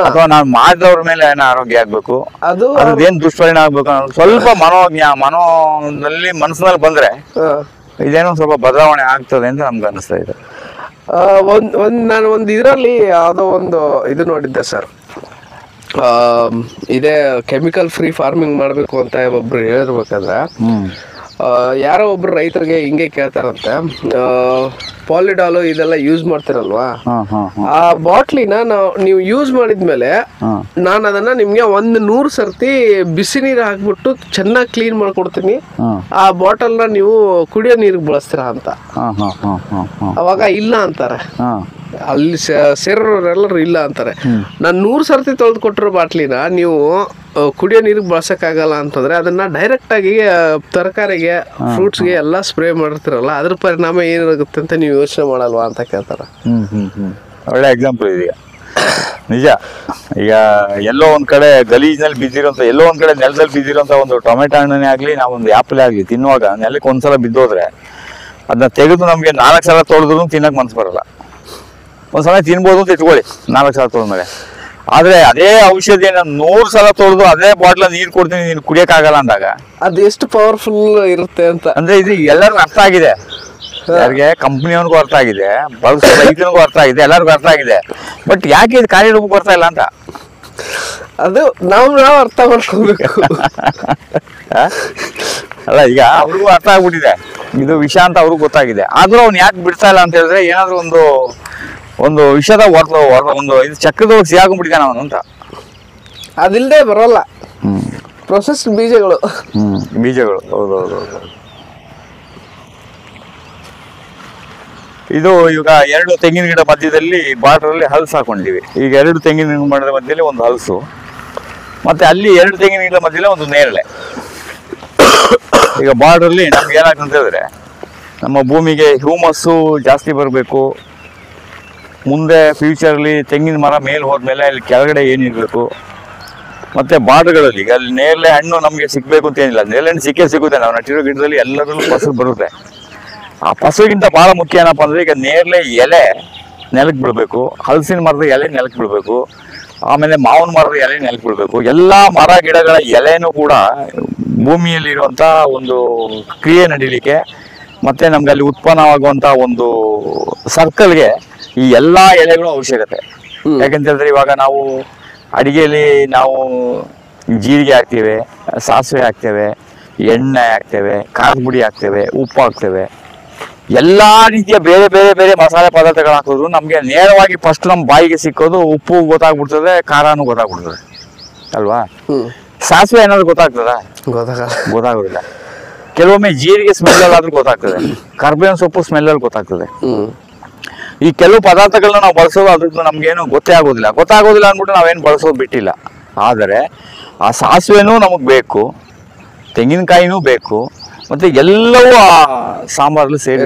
ಅಥವಾ ನಾವು ಮಾಡಿದವ್ರ ಮೇಲೆ ಏನೋ ಆರೋಗ್ಯ ಆಗ್ಬೇಕು, ಅದೇನ್ ದುಷ್ಪರಿಣಾಮ ಆಗ್ಬೇಕು ಅನ್ನೋದು ಸ್ವಲ್ಪ ಮನೋದಲ್ಲಿ ಮನಸ್ಸಿನಲ್ಲಿ ಬಂದ್ರೆ ಇದೇನೋ ಸ್ವಲ್ಪ ಬದಲಾವಣೆ ಆಗ್ತದೆ ಅಂತ ನಮ್ಗೆ ಅನಿಸ್ತಾ ಇದೆ. ನಾನು ಒಂದು ಇದರಲ್ಲಿ ಯಾವುದೋ ಒಂದು ಇದು ನೋಡಿದ್ದೆ ಸರ್, ಇದೇ ಕೆಮಿಕಲ್ ಫ್ರೀ ಫಾರ್ಮಿಂಗ್ ಮಾಡಬೇಕು ಅಂತ ಒಬ್ರು ಹೇಳಿರ್ಬೇಕಾದ್ರೆ ಯಾರೋ ಒಬ್ರು ರೈತರಿಗೆ ಹಿಂಗೆ ಕೇಳ್ತಾರಂತೆ, ಪಾಲಿಡಾಲು ಇದೆಲ್ಲ ಯೂಸ್ ಮಾಡ್ತಿರಲ್ವಾ, ಆ ಬಾಟ್ಲಿನ ನೀವು ಯೂಸ್ ಮಾಡಿದ್ಮೇಲೆ ನಾನು ಅದನ್ನ ನಿಮ್ಗೆ 100 ಸರ್ತಿ ಬಿಸಿ ನೀರು ಹಾಕ್ಬಿಟ್ಟು ಚೆನ್ನಾಗಿ ಕ್ಲೀನ್ ಮಾಡ್ಕೊಡ್ತೀನಿ, ಆ ಬಾಟಲ್ನ ನೀವು ಕುಡಿಯೋ ನೀರಿಗೆ ಬಳಸ್ತೀರಾ ಅಂತ. ಅವಾಗ ಇಲ್ಲ ಅಂತಾರೆ, ಅಲ್ಲಿ ಸೇರೋರೆಲ್ಲರೂ ಇಲ್ಲ ಅಂತಾರೆ. ನಾನು 100 ಸರ್ತಿ ತೊಳೆದು ಕೊಟ್ಟಿರೋ ಬಾಟ್ಲಿನ ನೀವು ಕುಡಿಯೋ ನೀರಿಗೆ ಬಳಸಕ್ಕಾಗಲ್ಲ ಅಂತಂದ್ರೆ ಅದನ್ನ ಡೈರೆಕ್ಟ್ ಆಗಿ ತರಕಾರಿಗೆ, ಫ್ರೂಟ್ಸ್ಗೆ ಎಲ್ಲ ಸ್ಪ್ರೇ ಮಾಡಿರ್ತೀರಲ್ಲ, ಅದ್ರ ಪರಿಣಾಮ ಏನಾಗುತ್ತೆ ಅಂತ ನೀವು ಯೋಚನೆ ಮಾಡಲ್ವಾ ಅಂತ ಕೇಳ್ತಾರೆ. ಒಳ್ಳೆ ಎಕ್ಸಾಂಪಲ್ ಇದೆಯಾ, ನಿಜ. ಈಗ ಎಲ್ಲೋ ಒಂದ್ ಕಡೆ ಗಲೀಜ್ನಲ್ಲಿ ಬಿದ್ದಿರೋಂಥ, ಎಲ್ಲೋ ಒಂದ್ ಕಡೆ ನೆಲದಲ್ಲಿ ಬಿದ್ದಿರೋಂಥ ಒಂದು ಟೊಮೆಟೊ ಹಣ್ಣನೇ ಆಗ್ಲಿ, ನಾವೊಂದು ಆ್ಯಪಲ್ ಆಗ್ಲಿ ತಿನ್ನುವಾಗ ನೆಲಕ್ಕೆ ಒಂದ್ಸಲ ಬಿದ್ದೋದ್ರೆ ಅದನ್ನ ತೆಗೆದು ನಮ್ಗೆ 4 ಸಲ ತೊಳೆದ್ರು ತಿನ್ನಕ್ ಮನ್ಸು ಬರಲ್ಲ. ಒಂದ್ಸಲ ತಿನ್ಬೋದು ಅಂತ ಇಟ್ಕೊಳ್ಳಿ, 4 ಸಲ ತೊಳೆದ್ಮೇಲೆ ಆದ್ರೆ ಅದೇ ಔಷಧಿನ 100 ಸಲ ತೊಳೆದು ಅದೇ ಬಾಟ್ಲ ನೀರ್ ಕೊಡ್ತೀನಿ ನೀನು ಕುಡಿಯಕ್ಕಾಗಲ್ಲ ಅಂದಾಗ ಅದು ಎಷ್ಟು ಪವರ್ಫುಲ್ ಇರುತ್ತೆ ಅಂತ. ಅಂದ್ರೆ ಇದು ಎಲ್ಲರಿಗೂ ಅರ್ಥ ಆಗಿದೆ, ಯಾರಿಗೆ ಕಂಪ್ನಿಯವನಿಗೂ ಅರ್ಥ ಆಗಿದೆ, ಬಳಸೋ ರೈತನಿಗೂ ಅರ್ಥ ಆಗಿದೆ, ಎಲ್ಲರಿಗೂ ಅರ್ಥ ಆಗಿದೆ. ಬಟ್ ಯಾಕೆ ಇದು ಕಾರ್ಯರೂಪಕ್ಕೆ ಬರ್ತಾ ಇಲ್ಲ ಅಂತ ಅದು ನಾವು ಅರ್ಥ ಮಾಡ್ಕೋಬೇಕು. ಅಲ್ಲ, ಈಗ ಅವ್ರಿಗೂ ಅರ್ಥ ಆಗ್ಬಿಟ್ಟಿದೆ ಇದು ವಿಷ ಅಂತ ಅವ್ರಿಗೂ ಗೊತ್ತಾಗಿದೆ. ಆದ್ರೂ ಅವ್ನು ಯಾಕೆ ಬಿಡ್ತಾ ಇಲ್ಲ ಅಂತ ಹೇಳಿದ್ರೆ ಏನಾದ್ರು ಒಂದು ವಿಷದ ಒಂದು ಇದು ಚಕ್ರದ ಸಿಗಾಕೊಂಡ್ಬಿಟ್ಟಿದ್ದಾನ ಅವನು ಅಂತ. ಅದಿಲ್ಲದೆ ಬರೋಲ್ಲ. ಪ್ರೊಸೆಸ್ ಬೀಜಗಳು. ಬೀಜಗಳು, ಹೌದೌದು. ಇದು ಈಗ 2 ತೆಂಗಿನ ಗಿಡ ಮಧ್ಯದಲ್ಲಿ ಬಾರ್ಡರಲ್ಲಿ ಹಲ್ಸ್ ಹಾಕೊಂಡಿದೀವಿ. ಈಗ 2 ತೆಂಗಿನ ಗಿಡದ ಮಧ್ಯದಲ್ಲಿ ಒಂದು ಹಲ್ಸು, ಮತ್ತೆ ಅಲ್ಲಿ 2 ತೆಂಗಿನ ಗಿಡ ಮಧ್ಯದಲ್ಲಿ ಒಂದು ನೇರಳೆ. ಈಗ ಬಾರ್ಡರ್ಲಿ ನಮ್ಗೆ ಏನಾಗ್ತಂತ ಹೇಳಿದ್ರೆ ನಮ್ಮ ಭೂಮಿಗೆ ಹ್ಯೂಮಸ್ಸು ಜಾಸ್ತಿ ಬರಬೇಕು. ಮುಂದೆ ಫ್ಯೂಚರ್ಲಿ ತೆಂಗಿನ ಮರ ಮೇಲೆ ಹೋದ್ಮೇಲೆ ಅಲ್ಲಿ ಕೆಳಗಡೆ ಏನಿರಬೇಕು. ಮತ್ತೆ ಬಾರ್ಡರ್ಗಳಲ್ಲಿ ಈಗ ಅಲ್ಲಿ ನೇರಳೆ ಹಣ್ಣು ನಮಗೆ ಸಿಗ್ಬೇಕು ಅಂತ ಏನಿಲ್ಲ, ನೇರಳೆ ಹಣ್ಣು ಸಿಗುತ್ತೆ. ನಾವು ನಟ್ಟಿರೋ ಗಿಡದಲ್ಲಿ ಎಲ್ಲದರಲ್ಲೂ ಫಸಲು ಬರುತ್ತೆ. ಆ ಫಸಲಿಗಿಂತ ಬಹಳ ಮುಖ್ಯ ಏನಪ್ಪ ಅಂದ್ರೆ ಈಗ ನೇರಳೆ ಎಲೆ ನೆಲಕ್ಕೆ ಬೀಳ್ಬೇಕು, ಹಲಸಿನ ಮರದ ಎಲೆ ನೆಲಕ್ಕೆ ಬೀಳ್ಬೇಕು, ಆಮೇಲೆ ಮಾವಿನ ಮರದ ಎಲೆ ನೆಲಕ್ಕೆ ಬೀಳ್ಬೇಕು. ಎಲ್ಲಾ ಮರ ಗಿಡಗಳ ಎಲೆನೂ ಕೂಡ ಭೂಮಿಯಲ್ಲಿರುವಂತ ಒಂದು ಕ್ರಿಯೆ ನಡೀಲಿಕ್ಕೆ ಮತ್ತೆ ನಮ್ಗೆ ಅಲ್ಲಿ ಉತ್ಪನ್ನವಾಗುವಂತ ಒಂದು ಸರ್ಕಲ್ಗೆ ಈ ಎಲ್ಲಾ ಎಲೆಗಳು ಅವಶ್ಯಕತೆ. ಯಾಕಂತ ಹೇಳಿದ್ರೆ ಇವಾಗ ನಾವು ಅಡಿಗೆಯಲ್ಲಿ ನಾವು ಜೀರಿಗೆ ಹಾಕ್ತೇವೆ, ಸಾಸಿವೆ ಹಾಕ್ತೇವೆ, ಎಣ್ಣೆ ಹಾಕ್ತೇವೆ, ಖಾರದ ಪುಡಿ ಹಾಕ್ತೇವೆ, ಉಪ್ಪು ಹಾಕ್ತೇವೆ, ಎಲ್ಲಾ ರೀತಿಯ ಬೇರೆ ಬೇರೆ ಬೇರೆ ಮಸಾಲೆ ಪದಾರ್ಥಗಳು ಹಾಕಿದ್ರು ನಮ್ಗೆ ನೇರವಾಗಿ ಫಸ್ಟ್ ನಮ್ಮ ಬಾಯಿಗೆ ಸಿಕ್ಕೋದು ಉಪ್ಪು ಗೊತ್ತಾಗ್ಬಿಡ್ತದೆ, ಖಾರನೂ ಗೊತ್ತಾಗ್ಬಿಡ್ತದೆ ಅಲ್ವಾ. ಸಾಸಿವೆ ಏನಾದ್ರು ಗೊತ್ತಾಗೋದಿಲ್ಲ. ಕೆಲವೊಮ್ಮೆ ಜೀರಿಗೆ ಸ್ಮೆಲ್ ಆದ್ರೂ ಗೊತ್ತಾಗ್ತದೆ, ಕರ್ಬೇವಿನ ಸೊಪ್ಪು ಸ್ಮೆಲ್ ಅಲ್ಲಿ ಗೊತ್ತಾಗ್ತದೆ. ಈ ಕೆಲವು ಪದಾರ್ಥಗಳನ್ನ ನಾವು ಬಳಸೋದು ಅದ್ರದ್ದು ನಮ್ಗೇನು ಗೊತ್ತಾಗೋದಿಲ್ಲ ಅಂದ್ಬಿಟ್ಟು ನಾವೇನು ಬಳಸೋದು ಬಿಟ್ಟಿಲ್ಲ. ಆದರೆ ಆ ಸಾಸಿವೆನೂ ನಮಗ್ ಬೇಕು, ತೆಂಗಿನಕಾಯಿನೂ ಬೇಕು, ಮತ್ತೆ ಎಲ್ಲವೂ ಆ ಸಾಂಬಾರಲ್ಲಿ ಸೇರಿ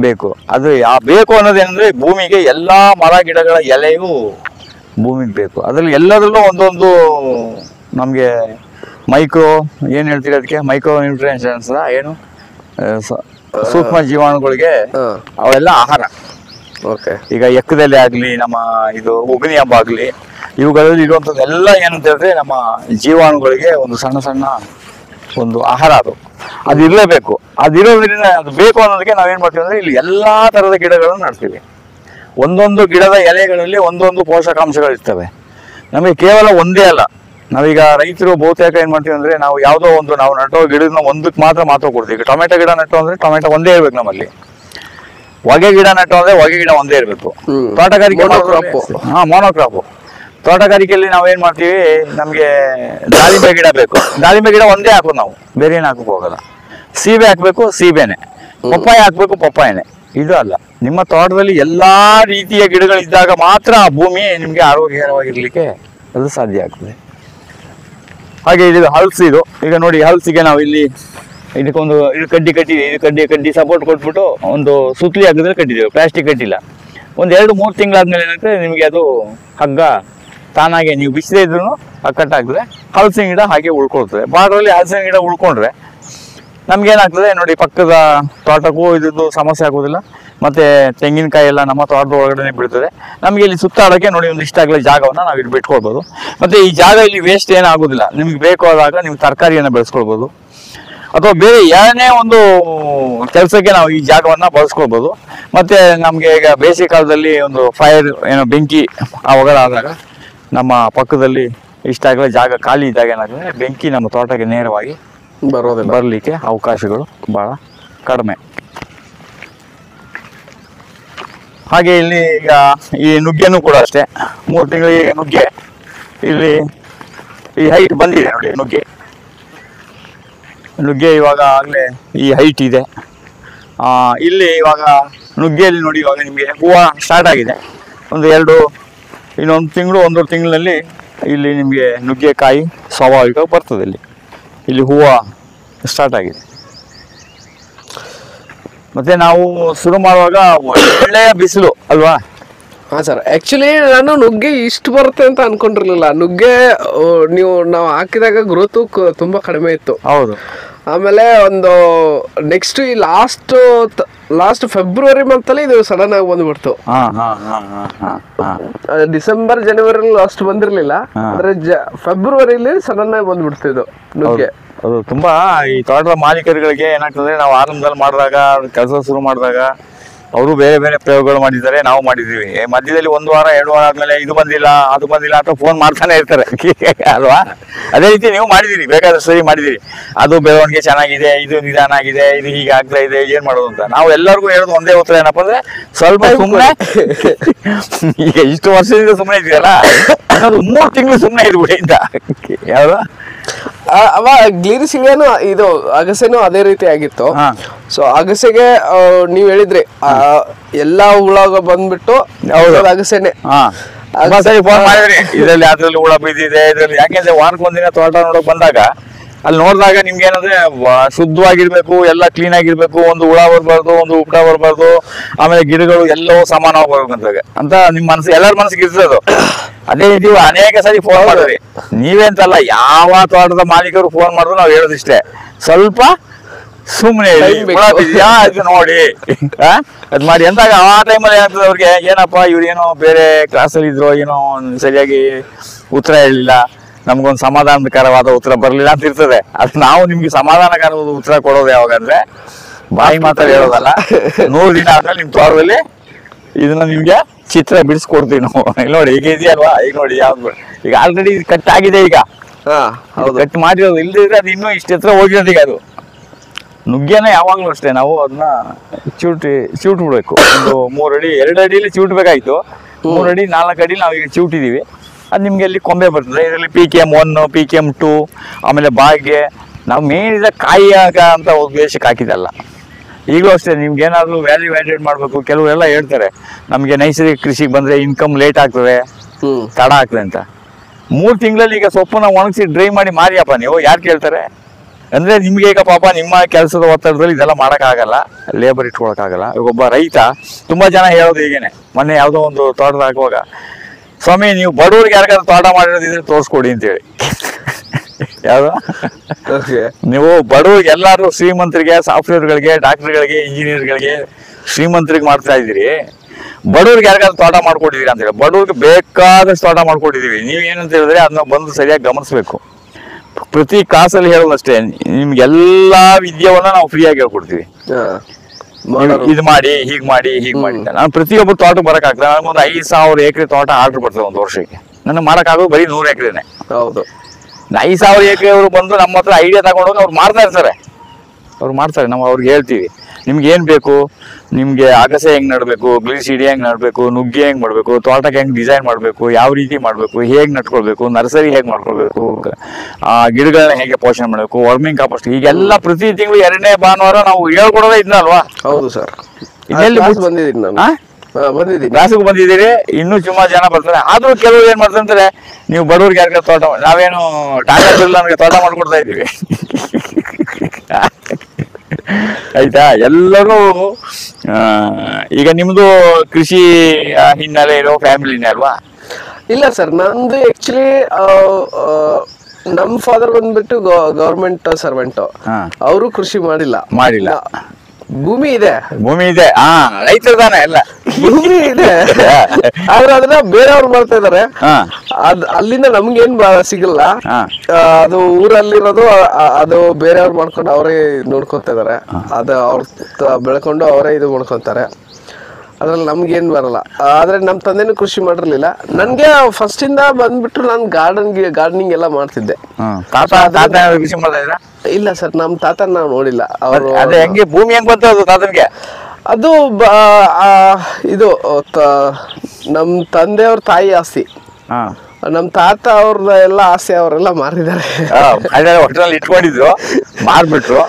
ಬೇಕು. ಅದು ಬೇಕು ಅನ್ನೋದೇನಂದ್ರೆ ಭೂಮಿಗೆ ಎಲ್ಲಾ ಮರ ಗಿಡಗಳ ಎಲೆಯೂ ಭೂಮಿಗೆ ಬೇಕು. ಅದ್ರಲ್ಲಿ ಎಲ್ಲದರಲ್ಲೂ ಒಂದೊಂದು ನಮ್ಗೆ ಮೈಕ್ರೋ ಏನ್ ಹೇಳ್ತೀರಿ ಅದಕ್ಕೆ ಮೈಕ್ರೋ ನ್ಯೂಟ್ರಿಯೆಂಟ್ಸ್ ಏನು ಸೂಕ್ಷ್ಮ ಜೀವಾಣುಗಳಿಗೆ ಅವೆಲ್ಲ ಆಹಾರ. ಈಗ ಎಕ್ಕದಲ್ಲಿ ಆಗ್ಲಿ, ನಮ್ಮ ಇದು ಉಗ್ನಿ ಹಬ್ಬ ಆಗ್ಲಿ, ಇವುಗಳಲ್ಲಿ ಇರುವಂತದ್ದು ಎಲ್ಲ ಏನಂತ ಹೇಳಿದ್ರೆ ನಮ್ಮ ಜೀವಾಣುಗಳಿಗೆ ಒಂದು ಸಣ್ಣ ಸಣ್ಣ ಒಂದು ಆಹಾರ. ಅದು ಇರಲೇಬೇಕು. ಅದಿರೋದ್ರಿಂದ ಅದು ಬೇಕು ಅನ್ನೋದಕ್ಕೆ ನಾವೇನ್ ಮಾಡ್ತೀವಿ ಅಂದ್ರೆ ಇಲ್ಲಿ ಎಲ್ಲಾ ತರದ ಗಿಡಗಳನ್ನು ನಡ್ತೀವಿ. ಒಂದೊಂದು ಗಿಡದ ಎಲೆಗಳಲ್ಲಿ ಒಂದೊಂದು ಪೋಷಕಾಂಶಗಳಿರ್ತವೆ. ನಮಗೆ ಕೇವಲ ಒಂದೇ ಅಲ್ಲ, ನಾವೀಗ ರೈತರು ಬಹುತೇಕ ಏನ್ ಮಾಡ್ತೀವಿ ಅಂದ್ರೆ ನಾವು ಯಾವುದೋ ಒಂದು ನಾವು ನಟೋ ಗಿಡನ ಒಂದಕ್ಕೆ ಮಾತ್ರ ಮಹತ್ವ ಕೊಡ್ತೀವಿ. ಈಗ ಟೊಮೆಟೊ ಗಿಡ ನಟ್ಟು ಅಂದ್ರೆ ಟೊಮೆಟೊ ಒಂದೇ ಇರ್ಬೇಕು ನಮ್ಮಲ್ಲಿ, ಹೊಗೆ ಗಿಡ ನಟ್ಟು ಅಂದ್ರೆ ಹೊಗೆ ಗಿಡ ಒಂದೇ ಇರ್ಬೇಕು. ತೋಟಗಾರಿಕೆ ಮೋನೋಕ್ರಾಪ್. ತೋಟಗಾರಿಕೆಯಲ್ಲಿ ನಾವೇನ್ ಮಾಡ್ತೀವಿ, ನಮ್ಗೆ ದಾಳಿಂಬೆ ಗಿಡ ಬೇಕು, ದಾಳಿಂಬೆ ಗಿಡ ಒಂದೇ ಹಾಕೋದು ನಾವು, ಬೇರೆ ಏನು ಹಾಕಕ್ ಹೋಗಲ್ಲ. ಸೀಬೆ ಹಾಕ್ಬೇಕು, ಸೀಬೆನೆ. ಪಪ್ಪಾಯ ಹಾಕ್ಬೇಕು, ಪಪ್ಪಾಯನೆ. ಇದು ಅಲ್ಲ, ನಿಮ್ಮ ತೋಟದಲ್ಲಿ ಎಲ್ಲಾ ರೀತಿಯ ಗಿಡಗಳಿದ್ದಾಗ ಮಾತ್ರ ಆ ಭೂಮಿ ನಿಮ್ಗೆ ಆರೋಗ್ಯಕರವಾಗಿರ್ಲಿಕ್ಕೆ ಅದು ಸಾಧ್ಯ ಆಗ್ತದೆ. ಹಾಗೆ ಇದು ಹಲ್ಸ್. ಇದು ಈಗ ನೋಡಿ, ಹಲ್ಸಿಗೆ ನಾವು ಇಲ್ಲಿ ಇದಕ್ಕೊಂದು ಇದು ಕಡ್ಡಿ ಸಪೋರ್ಟ್ ಕೊಟ್ಬಿಟ್ಟು ಒಂದು ಸುತ್ತಲಿ ಹಾಕಿದ್ರೆ ಕಟ್ಟಿದ್ದೇವೆ, ಪ್ಲಾಸ್ಟಿಕ್ ಕಟ್ಟಿಲ್ಲ. 1-2-3 ತಿಂಗಳಾದ್ಮೇಲೆ ಏನಾಗ್ತದೆ, ನಿಮ್ಗೆ ಅದು ಹಗ್ಗ ತಾನಾಗೆ ನೀವು ಬಿಸಿದೇ ಇದ್ರು ಕಟ್ಟಾಗ್ತದೆ. ಹಲಸಿನ ಗಿಡ ಹಾಗೆ ಉಳ್ಕೊಳ್ತದೆ. ಬಾರ್ಡ್ರಲ್ಲಿ ಹಲಸಿನ ಗಿಡ ಉಳ್ಕೊಂಡ್ರೆ ನಮ್ಗೇನಾಗ್ತದೆ ನೋಡಿ, ಪಕ್ಕದ ತೋಟಕ್ಕೂ ಇದ್ದು ಸಮಸ್ಯೆ ಆಗೋದಿಲ್ಲ. ಮತ್ತೆ ತೆಂಗಿನಕಾಯಿ ಎಲ್ಲ ನಮ್ಮ ತೋಟದ ಒಳಗಡೆ ಬೀಳ್ತದೆ. ನಮ್ಗೆ ಇಲ್ಲಿ ಸುತ್ತಾಡೋಕೆ ನೋಡಿ ಒಂದು ಇಷ್ಟಾಗಲೇ ಜಾಗವನ್ನ ನಾವು ಇಲ್ಲಿ ಬಿಟ್ಕೊಳ್ಬೋದು. ಮತ್ತೆ ಈ ಜಾಗ ಇಲ್ಲಿ ವೇಸ್ಟ್ ಏನಾಗೋದಿಲ್ಲ. ನಿಮ್ಗೆ ಬೇಕು ಆದಾಗ ನೀವು ತರಕಾರಿಯನ್ನ ಬೆಳೆಸ್ಕೊಳ್ಬೋದು, ಅಥವಾ ಬೇರೆ ಏನೇ ಒಂದು ಕೆಲಸಕ್ಕೆ ನಾವು ಈ ಜಾಗವನ್ನ ಬಳಸ್ಕೊಳ್ಬೋದು. ಮತ್ತೆ ನಮ್ಗೆ ಈಗ ಬೇಸಿಗೆ ಕಾಲದಲ್ಲಿ ಒಂದು ಫೈರ್ ಬೆಂಕಿ ಆದಾಗ ನಮ್ಮ ಪಕ್ಕದಲ್ಲಿ ಇಷ್ಟಾಗಲೇ ಜಾಗ ಖಾಲಿ ಇದ್ದಾಗ ಏನಾಗ್ತದೆ, ಬೆಂಕಿ ನಮ್ಮ ತೋಟಕ್ಕೆ ನೇರವಾಗಿ ಬರಲಿಕ್ಕೆ ಅವಕಾಶಗಳು ಬಹಳ ಕಡಿಮೆ. ಹಾಗೆ ಇಲ್ಲಿ ಈಗ ಈ ನುಗ್ಗೆನೂ ಕೂಡ ಅಷ್ಟೇ, 3 ತಿಂಗಳಿಗೆ ನುಗ್ಗೆ ಇಲ್ಲಿ ಈ ಹೈಟ್ ಬಂದಿದೆ ನೋಡಿ. ನುಗ್ಗೆ ಇವಾಗ ಆಗಲೇ ಈ ಹೈಟ್ ಇದೆ. ಇಲ್ಲಿ ಇವಾಗ ನುಗ್ಗೆಯಲ್ಲಿ ನೋಡಿ, ಇವಾಗ ನಿಮಗೆ ಹೂವು ಸ್ಟಾರ್ಟ್ ಆಗಿದೆ. ಇನ್ನೊಂದು ತಿಂಗಳು 1.5 ತಿಂಗಳಲ್ಲಿ ಇಲ್ಲಿ ನಿಮಗೆ ನುಗ್ಗೆಕಾಯಿ ಸ್ವಾಭಾವಿಕವಾಗಿ ಬರ್ತದೆ. ಇಲ್ಲಿ ಹೂವು ಸ್ಟಾರ್ಟ್ ಆಗಿದೆ. ಮತ್ತೆ ನಾವು ಶುರು ಮಾಡುವಾಗ ಒಳ್ಳೆಯ ಬಿಸಿಲು ಅಲ್ವಾ? ಹಾ ಸರ್, ಆಕ್ಚುಲಿ ನಾನು ನುಗ್ಗೆ ಇಷ್ಟು ಬರುತ್ತೆ ಅಂತ ಅನ್ಕೊಂಡಿರ್ಲಿಲ್ಲ. ನುಗ್ಗೆ ನಾವು ಹಾಕಿದಾಗ ಗ್ರೋತು ತುಂಬಾ ಕಡಿಮೆ ಇತ್ತು. ಹೌದು. ಆಮೇಲೆ ಒಂದು ನೆಕ್ಸ್ಟ್ ಈ ಲಾಸ್ಟ್ ಫೆಬ್ರವರಿ ಮಂತಲ್ಲಿ ಇದು ಸಡನ್ ಆಗಿ ಬಂದ್ಬಿಡ್ತು. ಡಿಸೆಂಬರ್ ಜನವರಿ ಅಷ್ಟು ಬಂದಿರ್ಲಿಲ್ಲ, ಆದ್ರೆ ಫೆಬ್ರವರಿಲಿ ಸಡನ್ ಆಗಿ ಬಂದ್ಬಿಡ್ತು ಇದು ನುಗ್ಗೆ. ಅದು ತುಂಬಾ ಈ ತೋಟದ ಮಾಲೀಕರುಗಳಿಗೆ ಏನಾಗ್ತದೆ, ನಾವು ಆರಂಭದಲ್ಲಿ ಮಾಡಿದಾಗ ಕೆಲಸ ಶುರು ಮಾಡಿದಾಗ ಅವರು ಬೇರೆ ಬೇರೆ ಪ್ರಯೋಗಗಳು ಮಾಡಿದ್ದಾರೆ, ನಾವು ಮಾಡಿದ್ದೀವಿ. ಮಧ್ಯದಲ್ಲಿ 1 ವಾರ 2 ವಾರ ಆದ್ಮೇಲೆ ಇದು ಬಂದಿಲ್ಲ ಅದು ಬಂದಿಲ್ಲ ಅಂತ ಫೋನ್ ಮಾಡ್ತಾನೆ ಇರ್ತಾರೆ ಅಲ್ವಾ. ಅದೇ ರೀತಿ ನೀವು ಮಾಡಿದಿರಿ, ಬೇಕಾದ್ರೆ ಸರಿ ಮಾಡಿದಿರಿ, ಅದು ಬೆಳವಣಿಗೆ ಚೆನ್ನಾಗಿದೆ, ಇದು ನಿಧಾನ ಆಗಿದೆ, ಇದು ಹೀಗೆ ಆಗ್ತಾ ಇದೆ, ಏನ್ ಮಾಡೋದು ಅಂತ. ನಾವು ಎಲ್ಲರಿಗೂ ಹೇಳೋದು ಒಂದೇ ಉತ್ತರ ಏನಪ್ಪ ಅಂದ್ರೆ, ಸ್ವಲ್ಪ ಸುಮ್ಮನೆ ಈಗ ಇಷ್ಟು ವರ್ಷದಿಂದ ಸುಮ್ಮನೆ ಇದೆಯಲ್ಲ, ಅನ್ನೋದು 3 ತಿಂಗಳು ಸುಮ್ಮನೆ ಇದ್ಬಿಡಿ ಅಂತ. ಯಾವ್ದು ಅವ ಗ್ಲಿರಿಸಿಡಿಯನು ಇದು ಅಗಸೆನೂ ಅದೇ ರೀತಿ ಆಗಿತ್ತು. ಸೊ ಅಗಸೆಗೆ ನೀವ್ ಹೇಳಿದ್ರಿ ಎಲ್ಲಾ ಹುಳ ಬಂದ್ಬಿಟ್ಟು ಅಗಸೆನೆ ಫೋನ್ ಮಾಡಿದ್ರಿ, ಇದ್ರಲ್ಲಿ ಅದ್ರಲ್ಲಿ ಹುಳ ಬಿದ್ದಿದೆ ಇದ್ರಲ್ಲಿ. ಯಾಕೆಂದ್ರೆ ವಾರಕ್ಕೆ ಒಂದಿನ ತೋಟ ನೋಡಕ್ ಬಂದಾಗ ಅಲ್ಲಿ ನೋಡಿದಾಗ ನಿಮ್ಗೆ ಏನಂದ್ರೆ ಶುದ್ಧವಾಗಿರ್ಬೇಕು, ಎಲ್ಲ ಕ್ಲೀನ್ ಆಗಿರ್ಬೇಕು, ಒಂದು ಹುಳ ಬರ್ಬಾರ್ದು, ಒಂದು ಉಪ್ಟ ಬರ್ಬಾರ್ದು, ಆಮೇಲೆ ಗಿಡಗಳು ಎಲ್ಲವೂ ಸಮಾನವಾಗಿ ಬರ್ಬೇಕಂತ ಅಂತ ನಿಮ್ ಮನಸ್ಸು ಎಲ್ಲರ ಮನಸ್ಸಿಗೆ ಇರ್ತದೆ. ಅದೇ ರೀತಿ ಅನೇಕ ಸರಿ ಫೋನ್ ಮಾಡಿದ್ರಿ, ನೀವೇಂತಲ್ಲ ಯಾವ ತೋಟದ ಮಾಲೀಕರು ಫೋನ್ ಮಾಡಿದ್ರು ನಾವು ಹೇಳೋದಿಷ್ಟೇ, ಸ್ವಲ್ಪ ಸುಮ್ಮನೆ ಇದು ನೋಡಿ ಅದ್ ಮಾಡಿ ಅಂದಾಗ ಆ ಟೈಮಲ್ಲಿ ಏನಾಗ್ತದೆ ಅವ್ರಿಗೆ, ಏನಪ್ಪಾ ಇವ್ರು ಏನೋ ಬೇರೆ ಕ್ಲಾಸಲ್ಲಿ ಇದ್ರು, ಏನೋ ಸರಿಯಾಗಿ ಉತ್ತರ ಹೇಳಲಿಲ್ಲ, ನಮ್ಗೊಂದು ಸಮಾಧಾನಕರವಾದ ಉತ್ತರ ಬರಲಿಲ್ಲ ಅಂತ ಇರ್ತದೆ. ಅದು ನಾವು ನಿಮ್ಗೆ ಸಮಾಧಾನಕರವಾದ ಉತ್ತರ ಕೊಡೋದು ಯಾವಾಗಂದ್ರೆ ಬಾಯಿ ಮಾತಾಡಿ ಹೇಳೋದಲ್ಲ, 100 ದಿನ ಆದ್ಮೇಲೆ ನಿಮ್ ತೋಟದಲ್ಲಿ ಇದನ್ನ ನಿಮ್ಗೆ ಚಿತ್ರ ಬಿಡಿಸ್ಕೊಡ್ತೀವಿ ನಾವು. ಇಲ್ಲಿ ನೋಡಿ ಈಗ ಇದೆಯಲ್ವಾ, ಈಗ ನೋಡಿ ಯಾವ್ದು ಈಗ ಆಲ್ರೆಡಿ ಕಟ್ ಆಗಿದೆ, ಈಗ ಕಟ್ ಮಾಡಿರೋದು, ಇಲ್ದಿದ್ರೆ ಅದು ಇನ್ನೂ ಇಷ್ಟ ಹತ್ರ ಹೋಗಿರೋದು. ಈಗ ಅದು ನುಗ್ಗೆನ ಯಾವಾಗ್ಲೂ ಅಷ್ಟೇ, ನಾವು ಅದನ್ನ ಚಿವುಟ್ಬಿಡ್ಬೇಕು. ಒಂದು 3 ಅಡಿ 2 ಅಡಿಲಿ ಚಿವುಟ್ಬೇಕಾಯ್ತು, 3 ಅಡಿ 4 ಅಡಿ ನಾವು ಈಗ ಚಿವುಟಿದೀವಿ. ಅದು ನಿಮ್ಗೆ ಅಲ್ಲಿ ಕೊಂಬೆ ಬರ್ತದೆ. ಇದರಲ್ಲಿ PKM 1 PKM 2 ಆಮೇಲೆ ಬಾಗ್ಗೆ ನಾವು ಮೇನ್ ಇದ ಕಾಯಿ ಅಂತ ಉದ್ದೇಶಕ್ಕೆ ಹಾಕಿದಲ್ಲ. ಈಗಲೂ ಅಷ್ಟೇ, ನಿಮ್ಗೆ ಏನಾದ್ರು ವ್ಯಾಲ್ಯೂ ಆ್ಯಡೆಡ್ ಮಾಡಬೇಕು, ಕೆಲವರೆಲ್ಲ ಹೇಳ್ತಾರೆ ನಮಗೆ ನೈಸರ್ಗಿಕ ಕೃಷಿಗೆ ಬಂದ್ರೆ ಇನ್ಕಮ್ ಲೇಟ್ ಆಗ್ತದೆ, ತಡ ಆಗ್ತದೆ ಅಂತ. 3 ತಿಂಗಳಲ್ಲಿ ಈಗ ಸೊಪ್ಪನ್ನ ಒಣಗಿಸಿ ಡ್ರೈ ಮಾಡಿ ಮಾರಿಯಪ್ಪ ನೀವು, ಯಾರು ಕೇಳ್ತಾರೆ? ಅಂದ್ರೆ ನಿಮ್ಗೆ ಈಗ ಪಾಪ ನಿಮ್ಮ ಕೆಲಸದ ಒತ್ತಡದಲ್ಲಿ ಇದೆಲ್ಲ ಮಾಡೋಕ್ಕಾಗಲ್ಲ, ಲೇಬರ್ ಇಟ್ಕೊಳಕ್ಕಾಗಲ್ಲ. ಈಗ ಒಬ್ಬ ರೈತ ತುಂಬಾ ಜನ ಹೇಳೋದು ಹೀಗೇನೆ. ಮೊನ್ನೆ ಯಾವುದೋ ಒಂದು ತೋಟದ ಹಾಕುವಾಗ, ಸ್ವಾಮಿ ನೀವು ಬಡವರಿಗೆ ಯಾರಿಗಾದ್ರು ತೋಟ ಮಾಡಿರೋದಿದ್ರೆ ತೋರಿಸ್ಕೊಡಿ ಅಂತೇಳಿ. ಯಾವ್ದು ನೀವು ಬಡವರಿಗೆ ಎಲ್ಲಾರು ಶ್ರೀಮಂತರಿಗೆ, ಸಾಫ್ಟ್ವೇರ್ಗಳಿಗೆ, ಡಾಕ್ಟರ್ಗಳಿಗೆ, ಇಂಜಿನಿಯರ್ಗಳಿಗೆ, ಶ್ರೀಮಂತರಿಗೆ ಮಾಡ್ತಾ ಇದ್ದೀರಿ, ಬಡವ್ರಿಗೆ ಯಾರಿಗಾದ್ರು ತೋಟ ಮಾಡ್ಕೊಟ್ಟಿದ್ದೀರಿ ಅಂತ ಹೇಳಿ. ಬಡವ್ರಿಗೆ ಬೇಕಾದಷ್ಟು ತೋಟ ಮಾಡ್ಕೊಟ್ಟಿದೀವಿ. ನೀವ್ ಏನಂತ ಹೇಳಿದ್ರೆ ಅದನ್ನ ಬಂದು ಸರಿಯಾಗಿ ಗಮನಿಸ್ಬೇಕು. ಪ್ರತಿ ಕ್ಲಾಸಲ್ಲಿ ಹೇಳೋದಷ್ಟೇ, ನಿಮ್ಗೆಲ್ಲಾ ವಿದ್ಯೆವನ್ನ ನಾವು ಫ್ರೀಯಾಗಿ ಹೇಳ್ಕೊಡ್ತೀವಿ. ಇದು ಮಾಡಿ ಹೀಗ್ ಮಾಡಿ ಹೀಗ್ ಮಾಡಿ. ನಾನು ಪ್ರತಿಯೊಬ್ಬರು ತೋಟ ಬರಕಾಗ್ತದೆ. ನನಗೊಂದು 5,000 ಎಕರೆ ತೋಟ ಆರ್ಡರ್ ಬರ್ತದೆ ಒಂದು ವರ್ಷಕ್ಕೆ. ನನಗೆ ಮಾಡಕ್ಕಾಗೋದು ಬರೀ 100 ಎಕರೆನೆ. ಹೌದು, 5,000 ಎಕರೆ ಅವರು ಬಂದು ನಮ್ಮ ಹತ್ರ ಐಡಿಯಾ ತಗೊಂಡೋಗಿ ಅವ್ರು ಮಾಡ್ತಾ ಇರ್ತಾರೆ. ನಾವು ಅವ್ರಿಗೆ ಹೇಳ್ತೀವಿ, ನಿಮ್ಗೆ ಏನ್ ಬೇಕು, ನಿಮ್ಗೆ ಅಗಸೆ ಹೆಂಗ್ ನಡ್ಬೇಕು, ಗ್ಲಿಸಿಡಿ ಹೆಂಗ್ ನಡ್ಬೇಕು, ನುಗ್ಗೆ ಹೆಂಗ್ ಮಾಡ್ಬೇಕು, ತೋಟಕ್ಕೆ ಹೆಂಗ್ ಡಿಸೈನ್ ಮಾಡ್ಬೇಕು, ಯಾವ ರೀತಿ ಮಾಡ್ಬೇಕು, ಹೇಗ್ ನಟ್ಕೊಳ್ಬೇಕು, ನರ್ಸರಿ ಹೇಗ್ ಮಾಡ್ಕೊಳ್ಬೇಕು, ಗಿಡಗಳನ್ನ ಹೇಗೆ ಪೋಷಣೆ ಮಾಡ್ಬೇಕು, ವರ್ಮಿಂಗ್ ಕಾಂಪೋಸ್ಟ್, ಈಗೆಲ್ಲ ಪ್ರತಿ ತಿಂಗಳು 2ನೇ ಭಾನುವಾರ ನಾವು ಹೇಳ್ಕೊಡೋದೇ ಇದನ್ನಲ್ವಾ? ಹೌದು ಸರ್, ಇನ್ನೆಲ್ಲಿ ಕ್ಲಾಸಿಗೆ ಬಂದಿದ್ದೀರಿ, ಇನ್ನೂ ಸುಮಾರು ಜನ ಬರ್ತಾರೆ. ಆದ್ರೂ ಕೆಲವರು ಏನ್ ಮಾಡ್ತಾರೆ, ನೀವು ಬಡವ್ರಿಗೆ ಯಾರಿಗ ತೋಟ, ನಾವೇನು ಟಾಟಾ ಬಿರ್ಲಾ ನನಗೆ ತೋಟ ಮಾಡ್ಕೊಡ್ತಾ ಇದ್ದೀವಿ ಆಯ್ತಾ. ಎಲ್ಲರೂ ಈಗ ನಿಮ್ದು ಕೃಷಿ ಹಿನ್ನೆಲೆ ಇರೋ ಫ್ಯಾಮಿಲಿನೇ ಅಲ್ವಾ? ಇಲ್ಲ ಸರ್, ನಂದು ಆಕ್ಚುಲಿ ನಮ್ ಫಾದರ್ ಬಂದ್ಬಿಟ್ಟು ಗವರ್ಮೆಂಟ್ ಸರ್ವೆಂಟ್. ಅವರು ಕೃಷಿ ಮಾಡಿಲ್ಲ. ಭೂಮಿ ಇದೆ ರೈತರು ತಾನೆ ಎಲ್ಲ ಭೂಮಿ ಇದೆ, ಆದ್ರೆ ಅದನ್ನ ಬೇರೆಯವ್ರು ಮಾಡ್ತಾ ಇದಾರೆ. ಅಲ್ಲಿಂದ ನಮ್ಗೇನ್ ಸಿಗಲ್ಲ. ಅದು ಊರಲ್ಲಿರೋದು ಅದು ಬೇರೆಯವ್ರು ಮಾಡ್ಕೊಂಡು ಅವರೇ ನೋಡ್ಕೊತಾ ಇದಾರೆ. ಅದು ಅವ್ರ ಬೆಳ್ಕೊಂಡು ಅವರೇ ಇದು ಮಾಡ್ಕೊಂತಾರೆ. ಅದ್ರಲ್ಲಿ ನಮ್ಗೇನ್ ಬರಲ್ಲ. ಆದ್ರೆ ನಮ್ ತಂದೆನೂ ಕೃಷಿ ಮಾಡಿರ್ಲಿಲ್ಲ. ನನ್ಗೆ ಫಸ್ಟ್ ಇಂದ ಬಂದ್ಬಿಟ್ಟು ನಾನು ಗಾರ್ಡನಿಂಗ್ ಎಲ್ಲ ಮಾಡ್ತಿದ್ದೆ. ಇಲ್ಲ ಸರ್, ನಮ್ ತಾತನ ನಾವು ನೋಡಿಲ್ಲ. ಅವರು ಹೆಂಗೆ ಭೂಮಿ ಹೆಂಗ್ ಬಂತು ಅದು ತಾತನ್ಗೆ? ಅದು ಇದು ನಮ್ ತಂದೆಯವ್ರ ತಾಯಿ ಆಸ್ತಿ. ನಮ್ ತಾತ ಅವ್ರದ ಎಲ್ಲ ಆಸ್ತಿ ಅವರೆಲ್ಲ ಮಾರಿದ್ದಾರೆ. ಒಟ್ಟಿನಲ್ಲಿ ಇಟ್ಕೊಂಡಿದ್ರು, ಮಾರ್ಬಿಟ್ರು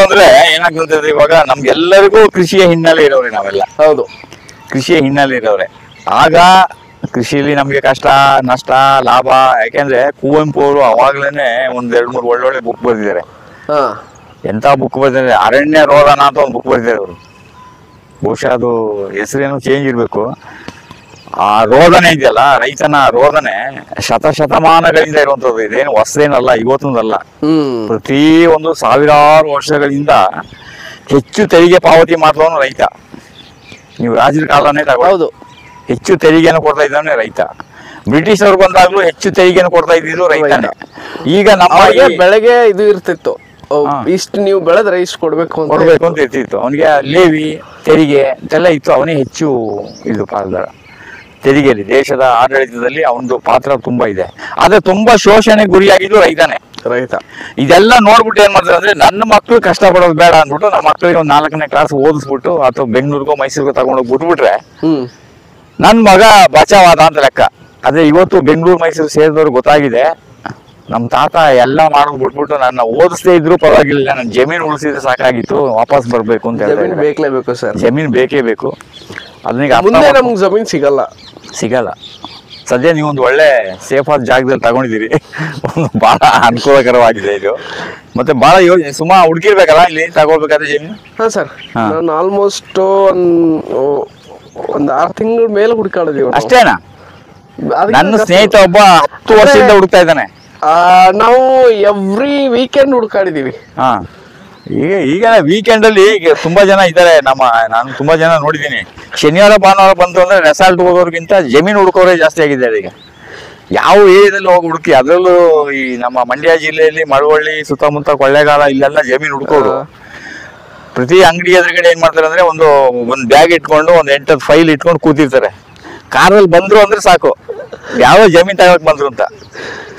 ಅಂದ್ರೆ ಏನಾಗ್ತದೆ, ಇವಾಗ ನಮ್ಗೆಲ್ಲರಿಗೂ ಕೃಷಿಯ ಹಿನ್ನೆಲೆ ಇರೋರೆ ನಾವೆಲ್ಲ. ಹೌದು, ಕೃಷಿಯ ಹಿನ್ನೆಲೆ ಇರೋರೆ. ಆಗ ಕೃಷಿಯಲ್ಲಿ ನಮ್ಗೆ ಕಷ್ಟ ನಷ್ಟ ಲಾಭ. ಯಾಕೆಂದ್ರೆ ಕುವೆಂಪು ಅವರು ಅವಾಗ್ಲೇನೆ 1-2-3 ಒಳ್ಳೊಳ್ಳೆ ಬುಕ್ ಬರ್ದಿದ್ದಾರೆ. ಎಂತ ಬುಕ್ ಬರ್ದಿದ್ದಾರೆ, ಅರಣ್ಯ ರೋದನ ಅಂತ ಒಂದು ಬುಕ್ ಬರ್ದಿದ್ದಾರೆ ಅವರು. ಬಹುಶಃ ಅದು ಹೆಸರೇನು ಚೇಂಜ್ ಇರ್ಬೇಕು. ಆ ರೋದನೆ ಇದೆಯಲ್ಲ, ರೈತನ ರೋದನೆ ಶತಮಾನಗಳಿಂದ ಇರುವಂತದ್ದು, ಇದೇನು ಹೊಸದೇನಲ್ಲ, ಇವತ್ತೊಂದಲ್ಲ. ಪ್ರತಿ ಒಂದು ಸಾವಿರಾರು ವರ್ಷಗಳಿಂದ ಹೆಚ್ಚು ತೆರಿಗೆ ಪಾವತಿ ಮಾಡಿದವನು ರೈತ. ನೀವು ರಾಜರ ಕಾಲನೇ ತಗೊಳ್ಳೋದು, ಹೆಚ್ಚು ತೆರಿಗೆಯನ್ನು ಕೊಡ್ತಾ ಇದ್ದಾನೆ ರೈತ. ಬ್ರಿಟಿಷರು ಬಂದಾಗ್ಲೂ ಹೆಚ್ಚು ತೆರಿಗೆಯನ್ನು ಕೊಡ್ತಾ ಇದ್ದಿದ್ದು ರೈತನೇ. ಈಗ ನಮ್ಮ ಬೆಳೆಗೆ ಇದು ಇರ್ತಿತ್ತು, ಇಷ್ಟು ನೀವು ಬೆಳೆದ್ರೆ ಇಷ್ಟು ಕೊಡ್ಬೇಕು ಅಂತ ಇರ್ತಿತ್ತು. ಅವನಿಗೆ ಲೇವಿ ತೆರಿಗೆ ಅಂತೆಲ್ಲ ಇತ್ತು. ಅವನೇ ಹೆಚ್ಚು ಇದು ಪಾಲ್ದಾರ ತೆರಿಗೆಯಲ್ಲಿ. ದೇಶದ ಆಡಳಿತದಲ್ಲಿ ಅವನದು ಪಾತ್ರ ತುಂಬಾ ಇದೆ. ಆದ್ರೆ ತುಂಬಾ ಶೋಷಣೆ ಗುರಿಯಾಗಿದ್ದು ರೈತ. ಇದೆಲ್ಲ ನೋಡ್ಬಿಟ್ಟು ಏನ್ ಮಾಡ್ತಾರೆ ಅಂದ್ರೆ, ನನ್ನ ಮಕ್ಳು ಕಷ್ಟ ಪಡೋದು ಬೇಡ ಅಂದ್ಬಿಟ್ಟು ನಮ್ಮ ಮಕ್ಳಿಗೆ ಒಂದು 4ನೇ ಕ್ಲಾಸ್ ಓದಿಸ್ಬಿಟ್ಟು ಅಥವಾ ಬೆಂಗಳೂರಿಗೋ ಮೈಸೂರಿಗೋ ತಗೊಂಡೋಗಿ ಬಿಟ್ಬಿಟ್ರೆ ನನ್ ಮಗ ಬಚಾವಾದ ಅಂತ ಲೆಕ್ಕ. ಅದೇ ಇವತ್ತು ಬೆಂಗಳೂರು ಮೈಸೂರು ಸೇರಿದವ್ರು ಗೊತ್ತಾಗಿದೆ, ನಮ್ ತಾತ ಎಲ್ಲ ಮಾಡೋದು ಬಿಟ್ಬಿಟ್ಟು ನನ್ನ ಓದಿಸದೇ ಇದ್ರು ಪರವಾಗಿಲ್ಲ, ನನ್ನ ಜಮೀನು ಉಳಿಸಿದ್ರೆ ಸಾಕಾಗಿತ್ತು, ವಾಪಸ್ ಬರ್ಬೇಕು ಅಂತ ಹೇಳಿ. ಬೇಕೇಬೇಕು ಸರ್, ಜಮೀನ್ ಬೇಕೇ ಬೇಕು. ಅದನ್ನ ಮುಂದೆ ನಮ್ಗೆ ಜಮೀನ್ ಸಿಗಲ್ಲ. ಸದ್ಯ ನೀವು ಒಂದು ಒಳ್ಳೆ ಸೇಫ್ ಆದ ಜಾಗದಲ್ಲಿ ತಗೊಂಡಿದ್ದೀರಿ, ಒಂದು ಬಹಳ ಅನುಕೂಲಕರವಾಗಿದೆ ಇದು. ಮತ್ತೆ ಬಹಳ ಯೋಜನೆ ಸುಮಾರು ಹುಡುಕಿರ್ಬೇಕಲ್ಲ ಇಲ್ಲಿ ತಗೊಳ್ಬೇಕಾದ್ರೆ ಜಮೀನು. ಹಾ ಸರ್, ನಾನು ಆಲ್ಮೋಸ್ಟ್ ಒಂದು 6 ತಿಂಗಳ ಮೇಲೆ ಹುಡುಕಾಡಿದೀವಿ. ಅಷ್ಟೇನಾ? ನನ್ನ ಸ್ನೇಹಿತ ಒಬ್ಬ 10 ವರ್ಷದಿಂದ ಹುಡುಕ್ತಾ ಇದ್ದಾನೆ. ನಾವು ಎವ್ರಿ ವೀಕೆಂಡ್ ಹುಡುಕಾಡಿದೀವಿ. ಹಾ, ಈಗ ವೀಕೆಂಡ್ ಅಲ್ಲಿ ಈಗ ತುಂಬಾ ಜನ ಇದ್ದಾರೆ. ನಾನು ತುಂಬಾ ಜನ ನೋಡಿದ್ದೀನಿ. ಶನಿವಾರ ಭಾನುವಾರ ಬಂತು ಅಂದ್ರೆ ರೆಸಾರ್ಟ್ ಹೋಗೋರ್ಗಿಂತ ಜಮೀನು ಹುಡುಕೋರೇ ಜಾಸ್ತಿ ಆಗಿದ್ದಾರೆ ಈಗ. ಯಾವ ಏರಿಯಾದಲ್ಲಿ ಹೋಗಿ ಹುಡುಕಿ, ಅದರಲ್ಲೂ ಈ ನಮ್ಮ ಮಂಡ್ಯ ಜಿಲ್ಲೆಯಲ್ಲಿ ಮಳವಳ್ಳಿ ಸುತ್ತಮುತ್ತ ಕೊಳ್ಳೇಗಾಲ ಇಲ್ಲೆಲ್ಲ ಜಮೀನು ಹುಡುಕೋರು ಪ್ರತಿ ಅಂಗಡಿ ಎದುರುಗಡೆ ಏನ್ ಮಾಡ್ತಾರೆ ಅಂದ್ರೆ, ಒಂದು ಬ್ಯಾಗ್ ಇಟ್ಕೊಂಡು ಒಂದು 8 ಫೈಲ್ ಇಟ್ಕೊಂಡು ಕೂತಿರ್ತಾರೆ. ಕಾರಲ್ಲಿ ಬಂದ್ರು ಅಂದ್ರೆ ಸಾಕು, ಯಾವ ಜಮೀನ್ ತಗೊಳಕ್ ಬಂದ್ರು ಅಂತ.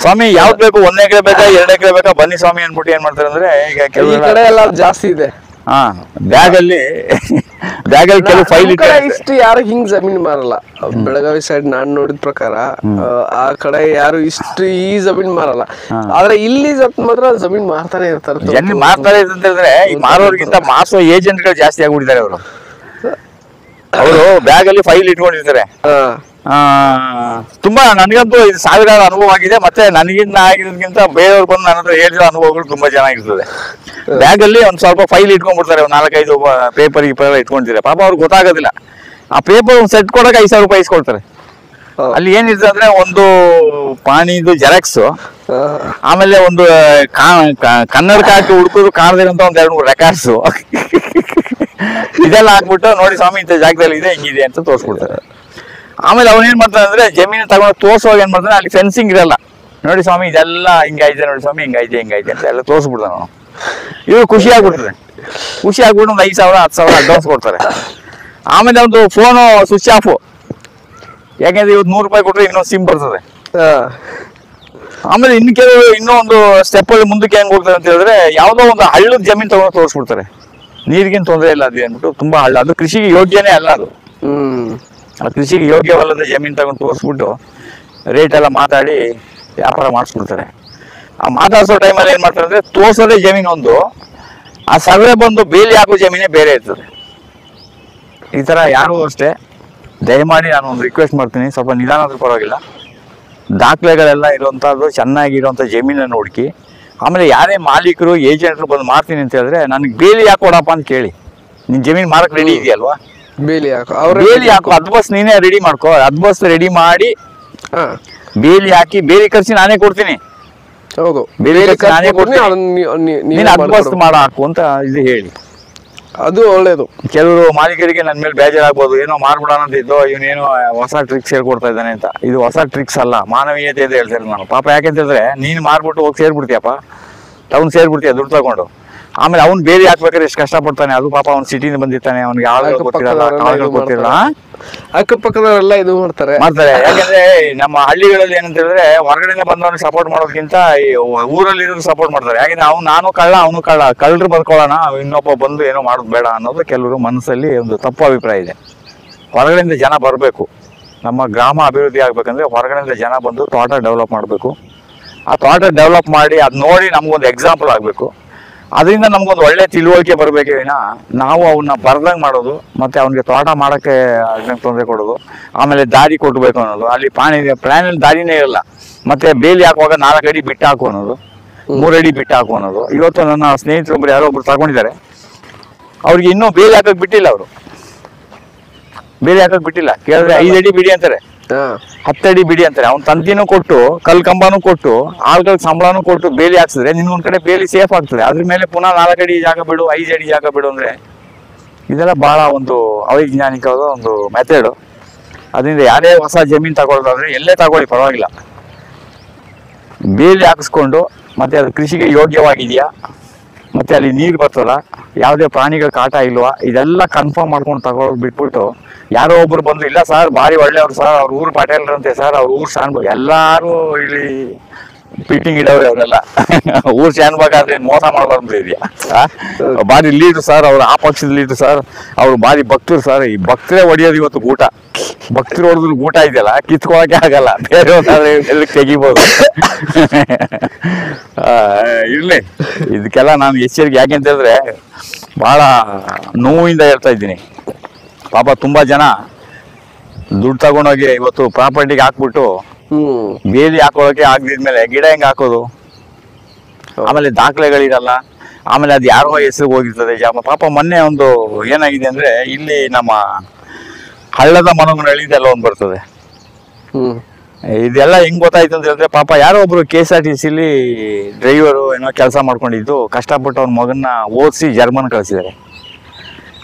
ಸ್ವಾಮಿ ಯಾವ್ದು ಬೇಕು, 1 ಎಕರೆ ಬೇಕಾ 2 ಎಕರೆ ಬೇಕಾ, ಬನ್ನಿ ಸ್ವಾಮಿ ಅನ್ಬಿಟ್ಟು ಏನ್ ಮಾಡ್ತಾರೆ ಅಂದ್ರೆ, ಈಗ ಕೆಲವು ಕಡೆ ಎಲ್ಲ ಜಾಸ್ತಿ ಇದೆ. ಹಾ, ಬ್ಯಾಗಲ್ಲಿ ಕೆಲವು ಫೈಲ್ ಇಷ್ಟು ಯಾರು ಹಿಂಗ್ ಜಮೀನ್ ಮಾರಲ್ಲ. ಬೆಳಗಾವಿ ಸೈಡ್ ನಾನ್ ನೋಡಿದ ಪ್ರಕಾರ ಆ ಕಡೆ ಯಾರು ಇಷ್ಟು ಈ ಜಮೀನ್ ಮಾರಲ್ಲ. ಆದ್ರೆ ಇಲ್ಲಿ ಮಾತ್ರ ಜಮೀನ್ ಮಾರ್ತಾನೆ ಇರ್ತಾರೆ. ಜಮೀನ್ ಮಾರ್ತಾರೆ ಅಂತ ಹೇಳಿದ್ರೆ, ಈ ಮಾರೋರ್ಗಿಂತ ಮಾರ್ಸೋ ಏಜೆಂಟ್ಗಳು ಜಾಸ್ತಿ ಆಗ್ಬಿಟ್ಟಿದ್ದಾರೆ. ಅವರು ಬ್ಯಾಗ್ ಅಲ್ಲಿ ಫೈಲ್ ಇಟ್ಕೊಂಡಿರ್ತಾರೆ. ತುಂಬಾ ನನಗಂತೂ ಇದು ಸಾವಿರಾರು ಅನುಭವ ಆಗಿದೆ. ಮತ್ತೆ ನನಗಿಂತ ಆಗಿರೋದಕ್ಕಿಂತ ಬೇರೆಯವ್ರು ಬಂದು ನನ್ನ ಹತ್ರ ಹೇಳಿರೋ ಅನುಭವಗಳು ತುಂಬಾ ಚೆನ್ನಾಗಿರ್ತದೆ. ಬ್ಯಾಗ್ ಅಲ್ಲಿ ಒಂದ್ ಸ್ವಲ್ಪ ಫೈಲ್ ಇಟ್ಕೊಂಡ್ಬಿಡ್ತಾರೆ, ಒಂದು 4-5 ಪೇಪರ್ ಇಟ್ಕೊಂಡಿರ್ತಾರೆ. ಪಾಪ ಅವ್ರಿಗೆ ಗೊತ್ತಾಗೋದಿಲ್ಲ. ಆ ಪೇಪರ್ ಒಂದು ಸೆಟ್ ಕೊಡಕ್ಕೆ 5,000 ರೂಪಾಯಿ ಇಸ್ಕೊಳ್ತಾರೆ. ಅಲ್ಲಿ ಏನಿರ್ತದೆ ಅಂದ್ರೆ, ಒಂದು ಪಾಣಿದು ಜೆರಾಕ್ಸ್, ಆಮೇಲೆ ಒಂದು ಕನ್ನಡಕ ಹಾಕಿ ಹುಡುಕೋದು ಕಾಣದಿರಂತ ಒಂದ್ 2-3 ರೆಕಾರ್ಡ್ಸ್, ಇದೆಲ್ಲ ಹಾಕ್ಬಿಟ್ಟು ನೋಡಿ ಸ್ವಾಮಿ ಇಂಥ ಜಾಗದಲ್ಲಿ ಇದೆ, ಹಿಂಗಿದೆ ಅಂತ ತೋರಿಸ್ಬಿಡ್ತಾರೆ. ಆಮೇಲೆ ಅವ್ನು ಏನ್ ಮಾಡ್ತಾನೆ ಅಂದ್ರೆ, ಜಮೀನು ತಗೊಂಡು ತೋರ್ಸುವಾಗ ಏನ್ ಮಾಡ್ತಾನೆ, ಅಲ್ಲಿ ಫೆನ್ಸಿಂಗ್ ಇರಲ್ಲ. ನೋಡಿ ಸ್ವಾಮಿ ಇದೆಲ್ಲ ಹಿಂಗೈತೆ, ನೋಡಿ ಸ್ವಾಮಿ ಹಿಂಗೈತೆ ಅಂತ ಎಲ್ಲ ತೋರಿಸ್ಬಿಡ್ತಾನೆ ಅವನು. ಇವ್ರು ಖುಷಿ ಆಗ್ಬಿಡ್ತದೆ. ಖುಷಿ ಆಗ್ಬಿಟ್ಟು ಒಂದು 5,000 10,000 ಅಡ್ವಾನ್ಸ್ ಕೊಡ್ತಾರೆ. ಆಮೇಲೆ ಒಂದು ಫೋನು ಸ್ವಿಚ್ ಆಫ್, ಯಾಕೆಂದ್ರೆ ಇವತ್ತು 100 ರೂಪಾಯಿ ಕೊಟ್ರೆ ಇನ್ನೊಂದು ಸಿಮ್ ಬರ್ತದೆ. ಆಮೇಲೆ ಇನ್ನೂ ಒಂದು ಸ್ಟೆಪ್ ಅಲ್ಲಿ ಮುಂದಕ್ಕೆ ಹೆಂಗ್ ಹೋಗ್ತಾರೆ ಅಂತ ಹೇಳಿದ್ರೆ, ಯಾವ್ದೋ ಒಂದು ಹಳ್ಳದ ಜಮೀನ್ ತಗೊಂಡು ತೋರಿಸ್ಬಿಡ್ತಾರೆ. ನೀರಿಗೇನು ತೊಂದರೆ ಇಲ್ಲ ಅದು ಅಂದ್ಬಿಟ್ಟು, ತುಂಬಾ ಹಳ್ಳ, ಅದು ಕೃಷಿಗೆ ಯೋಗ್ಯನೇ ಅಲ್ಲ. ಅದು ಕೃಷಿಗೆ ಯೋಗ್ಯವಲ್ಲದ ಜಮೀನ್ ತಗೊಂಡು ತೋರಿಸ್ಬಿಟ್ಟು ರೇಟ್ ಎಲ್ಲ ಮಾತಾಡಿ ವ್ಯಾಪಾರ ಮಾಡಿಸ್ಬಿಡ್ತಾರೆ. ಆ ಮಾತಾಡ್ಸೋ ಟೈಮಲ್ಲಿ ಏನ್ ಮಾಡ್ತಾರೆ ಅಂದ್ರೆ, ತೋರ್ಸೋದೇ ಜಮೀನು ಒಂದು, ಆ ಸರ್ವೆ ಬಂದು ಬೇಲಿ ಹಾಕೋ ಜಮೀನೇ ಬೇರೆ ಇರ್ತದೆ. ಈ ತರ ಯಾರು ಅಷ್ಟೇ, ದಯಮಾಡಿ ನಾನು ಒಂದು ರಿಕ್ವೆಸ್ಟ್ ಮಾಡ್ತೀನಿ, ಸ್ವಲ್ಪ ನಿಧಾನ ಆದ್ರೂ ಪರವಾಗಿಲ್ಲ, ದಾಖಲೆಗಳೆಲ್ಲ ಇರುವಂತದ್ದು ಚೆನ್ನಾಗಿರುವಂತ ಜಮೀನನ್ನು ಹುಡುಕಿ. ಆಮೇಲೆ ಯಾರೇ ಮಾಲೀಕರು ಏಜೆಂಟ್ರು ಬಂದು ಮಾಡ್ತೀನಿ ಅಂತ ಹೇಳಿದ್ರೆ, ನನಗೆ ಬೇಲಿ ಹಾಕೊಡಪ್ಪ ಅಂತ ಕೇಳಿ. ನಿನ್ ಜಮೀನ್ ಮಾರಕ್ ರೆಡಿ ಇದೆಯಲ್ವಾ, ಬೇಲಿ ಹಾಕೋ, ಅದ್ಬಸ್ ನೀನೇ ರೆಡಿ ಮಾಡ್ಕೋ, ಅದ್ಬಸ್ ರೆಡಿ ಮಾಡಿ ಬೇಲಿ ಹಾಕಿ, ಬೇಲಿ ಖರ್ಚು ನಾನೇ ಕೊಡ್ತೀನಿ. ಹೌದು, ಬೇಲಿ ಖರ್ಚು ನಾನೇ ಕೊಡ್ತೀನಿ, ನೀನ್ ಅದ್ಬಸ್ ಹಾಕು ಅಂತ ಇದು ಹೇಳಿ. ಅದು ಒಳ್ಳೇದು. ಕೆಲವರು ಮಾಲೀಕರಿಗೆ ನನ್ನ ಮೇಲೆ ಬೇಜಾರಾಗ್ಬೋದು, ಏನೋ ಮಾಡ್ಬಿಡೋಣ ಅಂತ ಇದ್ದೋ, ಇವನೇನೋ ಹೊಸ ಟ್ರಿಕ್ಸ್ ಹೇಳ್ಕೊಡ್ತಾ ಇದ್ದಾನೆ ಅಂತ. ಇದು ಹೊಸ ಟ್ರಿಕ್ಸ್ ಅಲ್ಲ, ಮಾನವೀಯತೆ ಅಂತ ಹೇಳ್ತಾರೆ ನಾನು. ಪಾಪ ಯಾಕೆಂತ ಹೇಳಿದ್ರೆ, ನೀನ್ ಮಾರ್ಬಿಟ್ಟು ಹೋಗಿ ಸೇರ್ಬಿಡ್ತೀಯಪ್ಪ, ಟೌನ್ ಸೇರ್ಬಿಡ್ತೀಯ ದುಡ್ಡು ತಗೊಂಡು. ಆಮೇಲೆ ಅವ್ನು ಬೇರೆ ಹಾಕ್ಬೇಕಾದ್ರೆ ಎಷ್ಟು ಕಷ್ಟಪಡ್ತಾನೆ. ಅದು ಪಾಪ ಅವ್ನು ಸಿಟಿಯಿಂದ ಬಂದಿರ್ತಾನೆ, ಅವ್ನಿಗೆ ಆಳುಗಳು ಗೊತ್ತಿರಲ್ಲ, ಅಕ್ಕಪಕ್ಕದವರೆಲ್ಲ ಇದು ಮಾಡ್ತಾರೆ. ಯಾಕಂದ್ರೆ ನಮ್ಮ ಹಳ್ಳಿಗಳಲ್ಲಿ ಏನಂತ ಹೇಳಿದ್ರೆ, ಹೊರಗಡೆಯಿಂದ ಬಂದವನಿಗೆ ಸಪೋರ್ಟ್ ಮಾಡೋದಕ್ಕಿಂತ ಊರಲ್ಲಿ ಇರೋದು ಸಪೋರ್ಟ್ ಮಾಡ್ತಾರೆ. ಯಾಕಂದ್ರೆ ನಾನು ಕಳ್ಳ, ಅವನು ಕಳ್ಳರು ಬರ್ಕೊಳ್ಳೋಣ, ಇನ್ನೊಬ್ಬ ಬಂದು ಏನೋ ಮಾಡೋದು ಬೇಡ ಅನ್ನೋದು ಕೆಲವರು ಮನಸ್ಸಲ್ಲಿ ಒಂದು ತಪ್ಪು ಅಭಿಪ್ರಾಯ ಇದೆ. ಹೊರಗಡೆಯಿಂದ ಜನ ಬರಬೇಕು. ನಮ್ಮ ಗ್ರಾಮ ಅಭಿವೃದ್ಧಿ ಆಗ್ಬೇಕಂದ್ರೆ ಹೊರಗಡೆಯಿಂದ ಜನ ಬಂದು ತೋಟ ಡೆವಲಪ್ ಮಾಡಬೇಕು. ಆ ತೋಟ ಡೆವಲಪ್ ಮಾಡಿ ಅದ್ ನೋಡಿ ನಮ್ಗೊಂದು ಎಕ್ಸಾಂಪಲ್ ಆಗ್ಬೇಕು. ಅದರಿಂದ ನಮ್ಗೊಂದು ಒಳ್ಳೆ ತಿಳುವಳಿಕೆ ಬರ್ಬೇಕೇ ವಿನ ನಾವು ಅವನ್ನ ಬರ್ದಂಗ್ ಮಾಡೋದು, ಮತ್ತೆ ಅವ್ನಿಗೆ ತೋಟ ಮಾಡಕ್ಕೆ ತೊಂದರೆ ಕೊಡೋದು, ಆಮೇಲೆ ದಾರಿ ಕೊಡ್ಬೇಕು ಅನ್ನೋದು. ಅಲ್ಲಿ ಪ್ಲಾನಲ್ಲಿ ದಾರಿನೇ ಇರಲ್ಲ. ಮತ್ತೆ ಬೇಲಿ ಹಾಕುವಾಗ 4 ಅಡಿ ಬಿಟ್ಟು ಹಾಕು ಅನ್ನೋದು, 3 ಅಡಿ ಬಿಟ್ಟು ಹಾಕು ಅನ್ನೋದು. ಇವತ್ತು ನನ್ನ ಸ್ನೇಹಿತರೊಬ್ರು ಯಾರೋ ಒಬ್ರು ತಗೊಂಡಿದ್ದಾರೆ, ಅವ್ರಿಗೆ ಇನ್ನೂ ಬೇಲಿ ಹಾಕಕ್ ಬಿಟ್ಟಿಲ್ಲ ಅವರು. ಬೇಲಿ ಹಾಕಕ್ ಬಿಟ್ಟಿಲ್ಲ. ಕೇಳಿದ್ರೆ 5 ಅಡಿ ಬಿಡಿ ಅಂತಾರೆ, 10 ಅಡಿ ಬಿಡಿ ಅಂತಾರೆ. ಅವ್ನ ತಂತಿನೂ ಕೊಟ್ಟು ಕಲ್ ಕಂಬನೂ ಕೊಟ್ಟು ಆಳ್ಗಳ ಸಂಬಳನೂ ಕೊಟ್ಟು ಬೇಲಿ ಹಾಕ್ಸಿದ್ರೆ ನಿನ್ಗೊಂದ್ ಕಡೆ ಬೇಲಿ ಸೇಫ್ ಆಗ್ತದೆ. ಅದ್ರ ಮೇಲೆ ಪುನಃ 4 ಅಡಿ ಜಾಗ ಬಿಡು, 5 ಅಡಿ ಜಾಗ ಬಿಡು ಅಂದ್ರೆ ಇದೆಲ್ಲ ಬಹಳ ಒಂದು ಅವೈಜ್ಞಾನಿಕವಾದ ಒಂದು ಮೆಥಡ್. ಅದರಿಂದ ಯಾರೇ ಹೊಸ ಜಮೀನು ತಗೊಳ್ಳೋದಾದ್ರೆ ಎಲ್ಲೇ ತಗೊಳ್ಳಿ ಪರವಾಗಿಲ್ಲ, ಬೇಲಿ ಹಾಕಿಸ್ಕೊಂಡು ಮತ್ತೆ ಅದು ಕೃಷಿಗೆ ಯೋಗ್ಯವಾಗಿದೆಯಾ, ಮತ್ತೆ ಅಲ್ಲಿ ನೀರು ಬರ್ತದ, ಯಾವುದೇ ಪ್ರಾಣಿಗಳ ಕಾಟ ಇಲ್ವಾ, ಇದೆಲ್ಲ ಕನ್ಫರ್ಮ್ ಮಾಡ್ಕೊಂಡು ತಗೊಳೋದು ಬಿಟ್ಬಿಟ್ಟು ಯಾರೋ ಒಬ್ರು ಬಂದು ಇಲ್ಲ ಸರ್ ಭಾರಿ ಒಳ್ಳೆಯವ್ರು ಸರ್, ಅವ್ರ ಊರು ಪಾಟೇಲ್ರಂತೆ ಸರ್, ಅವ್ರ ಊರು ಶಾನ್ಭಾಗ್, ಎಲ್ಲಾರು ಇಲ್ಲಿ ಫಿಟ್ಟಿಂಗ್ ಇಡವ್ರೆ ಅವರೆಲ್ಲ. ಊರ್ ಶಾನ್ಭಾಗ್ ಆದ್ರೆ ಮೋಸ ಮಾಡಬಾರ್ದು ಇದೆಯಾ? ಭಾರಿ ಲೀಡ್ರು ಸರ್, ಅವ್ರು ಆ ಪಕ್ಷದ ಲೀಡ್ರು ಸರ್, ಅವ್ರು ಭಾರಿ ಭಕ್ತರು ಸರ್. ಈ ಭಕ್ತರೇ ಹೊಡಿಯೋದು ಇವತ್ತು ಊಟ. ಭಕ್ತರು ಹೊಡೆದ್ರು ಊಟ ಇದೆಯಲ್ಲ ಕಿತ್ಕೊಳಕ್ಕೆ ಆಗಲ್ಲ, ಬೇರೆ ಎಲ್ಲ ತೆಗಿಬೋದು. ಇರ್ಲಿ, ಇದಕ್ಕೆಲ್ಲ ನಾನು ಎಚ್ಚರಿಕೆ ಯಾಕೆ ಅಂತ ಹೇಳಿದ್ರೆ ಬಹಳ ನೋವಿಂದ ಹೇಳ್ತಾ ಇದ್ದೀನಿ. ಪಾಪ ತುಂಬಾ ಜನ ದುಡ್ಡು ತಗೊಂಡೋಗಿ ಇವತ್ತು ಪ್ರಾಪರ್ಟಿಗೆ ಹಾಕ್ಬಿಟ್ಟು ಬೇಲಿ ಹಾಕೊಳ್ಳೋಕೆ ಆಗದಿದ್ಮೇಲೆ ಗಿಡ ಹೆಂಗ್ ಹಾಕೋದು, ಆಮೇಲೆ ದಾಖಲೆಗಳಿರಲ್ಲ, ಆಮೇಲೆ ಅದು ಯಾರೋ ಹೆಸರು ಹೋಗಿರ್ತದೆ. ಪಾಪ ಮೊನ್ನೆ ಒಂದು ಏನಾಗಿದೆ ಅಂದ್ರೆ ಇಲ್ಲಿ ನಮ್ಮ ಹಳ್ಳದ ಮನಗನಹಳ್ಳಿದೆಲ್ಲ ಒಂದು ಬರ್ತದೆ. ಇದೆಲ್ಲ ಹೆಂಗ್ ಗೊತ್ತಾಯ್ತು ಅಂತ ಹೇಳಿದ್ರೆ ಪಾಪ ಯಾರೋ ಒಬ್ರು KSRTCಲಿ ಡ್ರೈವರು ಏನೋ ಕೆಲಸ ಮಾಡ್ಕೊಂಡಿದ್ದು ಕಷ್ಟಪಟ್ಟು ಅವ್ನ ಮಗನ್ನ ಓದಿಸಿ ಜರ್ಮನ್ ಕಳ್ಸಿದ್ದಾರೆ.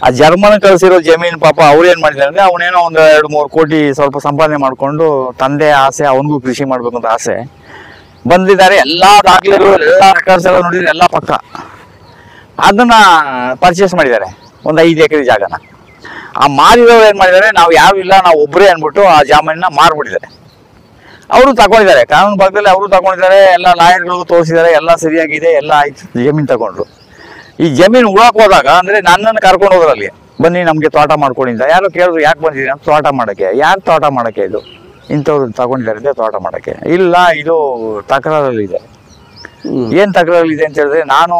ಆ ಜರ್ಮನ್ ಕಳ್ಸಿರೋ ಜಮೀನು ಪಾಪ ಅವ್ರು ಏನ್ ಮಾಡಿದ್ದಾರೆ ಅಂದ್ರೆ ಅವನೇನೋ ಒಂದು 2-3 ಕೋಟಿ ಸ್ವಲ್ಪ ಸಂಪಾದನೆ ಮಾಡ್ಕೊಂಡು ತಂದೆ ಆಸೆ, ಅವನಿಗೂ ಕೃಷಿ ಮಾಡ್ಬೇಕು ಅಂತ ಆಸೆ ಬಂದಿದ್ದಾರೆ. ಎಲ್ಲಾ ದಾಖಲೆಗಳು ಎಲ್ಲ ರೆಕಾರ್ಡ್ಸ್ ಎಲ್ಲ ನೋಡಿದ್ರೆ ಎಲ್ಲ ಪಕ್ಕ. ಅದನ್ನ ಪರ್ಚೇಸ್ ಮಾಡಿದ್ದಾರೆ ಒಂದು 5 ಎಕರೆ ಜಾಗನ. ಆ ಮಾರಿದವ್ರು ಏನ್ ಮಾಡಿದ್ದಾರೆ, ನಾವು ಯಾರು ಇಲ್ಲ ನಾವು ಒಬ್ಬರೇ ಅನ್ಬಿಟ್ಟು ಆ ಜಾಮೀನನ್ನ ಮಾರ್ಬಿಟ್ಟಿದ್ದಾರೆ. ಅವರು ತಗೊಂಡಿದ್ದಾರೆ, ಕಾನೂನು ಭಾಗದಲ್ಲಿ ಅವರು ತಗೊಂಡಿದ್ದಾರೆ, ಎಲ್ಲ ಲಾಯರ್ಗಳು ತೋರಿಸಿದ್ದಾರೆ, ಎಲ್ಲ ಸರಿಯಾಗಿದೆ, ಎಲ್ಲ ಆಯ್ತು, ಜಮೀನು ತಗೊಂಡ್ರು. ಈ ಜಮೀನು ಉಳಕ್ ಹೋದಾಗ ಅಂದ್ರೆ ನನ್ನನ್ನು ಕರ್ಕೊಂಡು ಹೋದ್ರಲ್ಲಿ, ಬನ್ನಿ ನಮ್ಗೆ ತೋಟ ಮಾಡ್ಕೊಂಡಿದ್ದ. ಯಾರು ಕೇಳಿದ್ರು ಯಾಕೆ ಬಂದಿದ್ದೀರಿ ಅಂತ, ತೋಟ ಮಾಡಕ್ಕೆ. ಯಾರು ತೋಟ ಮಾಡಕ್ಕೆ? ಇದು ಇಂಥವ್ರು ತಗೊಂಡಿದ್ದಾರೆ ತೋಟ ಮಾಡಕ್ಕೆ. ಇಲ್ಲ, ಇದು ತಕರಾರಲ್ಲಿದೆ. ಏನ್ ತಕರಾರಲ್ಲಿದೆ ಅಂತ ಹೇಳಿದ್ರೆ, ನಾನು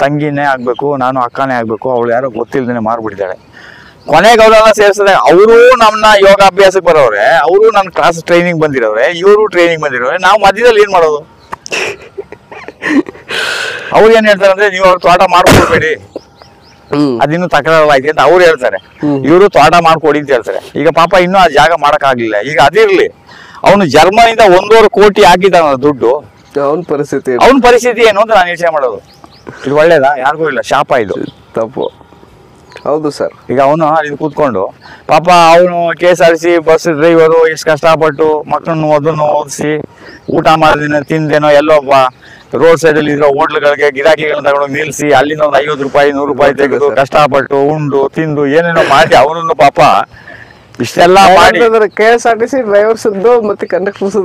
ತಂಗಿನೇ ಆಗ್ಬೇಕು, ನಾನು ಅಕ್ಕನೇ ಆಗ್ಬೇಕು, ಅವಳು ಯಾರೋ ಗೊತ್ತಿಲ್ದೇನೆ ಮಾರ್ಬಿಟ್ಟಿದ್ದಾಳೆ. ಕೊನೆಗೆ ಅವರೆಲ್ಲ ಸೇರಿಸಿದಾಗ ಅವರು ನಮ್ಮನ್ನ ಯೋಗಾಭ್ಯಾಸಕ್ಕೆ ಬರೋವ್ರೆ, ಅವರು ನನ್ನ ಕ್ಲಾಸ್ ಟ್ರೈನಿಂಗ್ ಬಂದಿರೋರೆ, ಇವರು ಟ್ರೈನಿಂಗ್ ಬಂದಿರೋರೆ, ನಾವು ಮಧ್ಯದಲ್ಲಿ ಏನ್ ಮಾಡೋದು? ಅವ್ರು ಏನ್ ಹೇಳ್ತಾರೆ ಅಂದ್ರೆ, ನೀವು ಅವ್ರು ತೋಟ ಮಾಡ್ಕೊಡ್ಬೇಡಿ, ಅದಿನ್ನೂ ತಕರಾರಲ್ಲ ಅಂತ ಅವ್ರು ಹೇಳ್ತಾರೆ. ಇವರು ತೋಟ ಮಾಡ್ಕೊಡಿ ಅಂತ ಹೇಳ್ತಾರೆ. ಈಗ ಪಾಪ ಇನ್ನೂ ಆ ಜಾಗ ಮಾಡಕ್ ಆಗ್ಲಿಲ್ಲ. ಈಗ ಅದಿರ್ಲಿ, ಅವನು ಜರ್ಮನಿಂದ 1.5 ಕೋಟಿ ಹಾಕಿದಾನ ದುಡ್ಡು. ಅವನ ಪರಿಸ್ಥಿತಿ ಏನು ಅಂತ ನಾನು ಯೋಚನೆ ಮಾಡೋದು. ಇದು ಒಳ್ಳೇದಾ? ಯಾರಿಗೂ ಇಲ್ಲ, ಶಾಪ ಇದು, ತಪ್ಪು. ಹೌದು ಸರ್. ಈಗ ಅವನು ಅಲ್ಲಿ ಕೂತ್ಕೊಂಡು ಪಾಪ ಅವನು KSRTC ಬಸ್ ಡ್ರೈವರು ಎಷ್ಟು ಕಷ್ಟಪಟ್ಟು ಮಕ್ಕಳನ್ನು ಅದನ್ನು ಓದಿಸಿ ಊಟ ಮಾಡಿದೇನೋ ತಿಂದೇನೋ ಎಲ್ಲೋ ರೋಡ್ ಸೈಡ್ ಅಲ್ಲಿ ಇರೋ ಹೋಟ್ಲ್ಗಳಿಗೆ ಗಿರಾಕಿಗಳನ್ನ ತಗೊಂಡೋಗಿ ನಿಲ್ಸಿ ಅಲ್ಲಿಂದ ಒಂದು 50 ರೂಪಾಯಿ 100 ರೂಪಾಯಿ ತೆಗೆದು ಕಷ್ಟಪಟ್ಟು ಉಂಡು ತಿಂದು ಏನೇನೋ ಮಾಡಿ ಅವನನ್ನು ಪಾಪ ಇಷ್ಟೆಲ್ಲ ಮಾಡಿ. KSRTC ಡ್ರೈವರ್ಸ್ ಮತ್ತೆ ಕಂಡಕ್ಟರ್ಸ್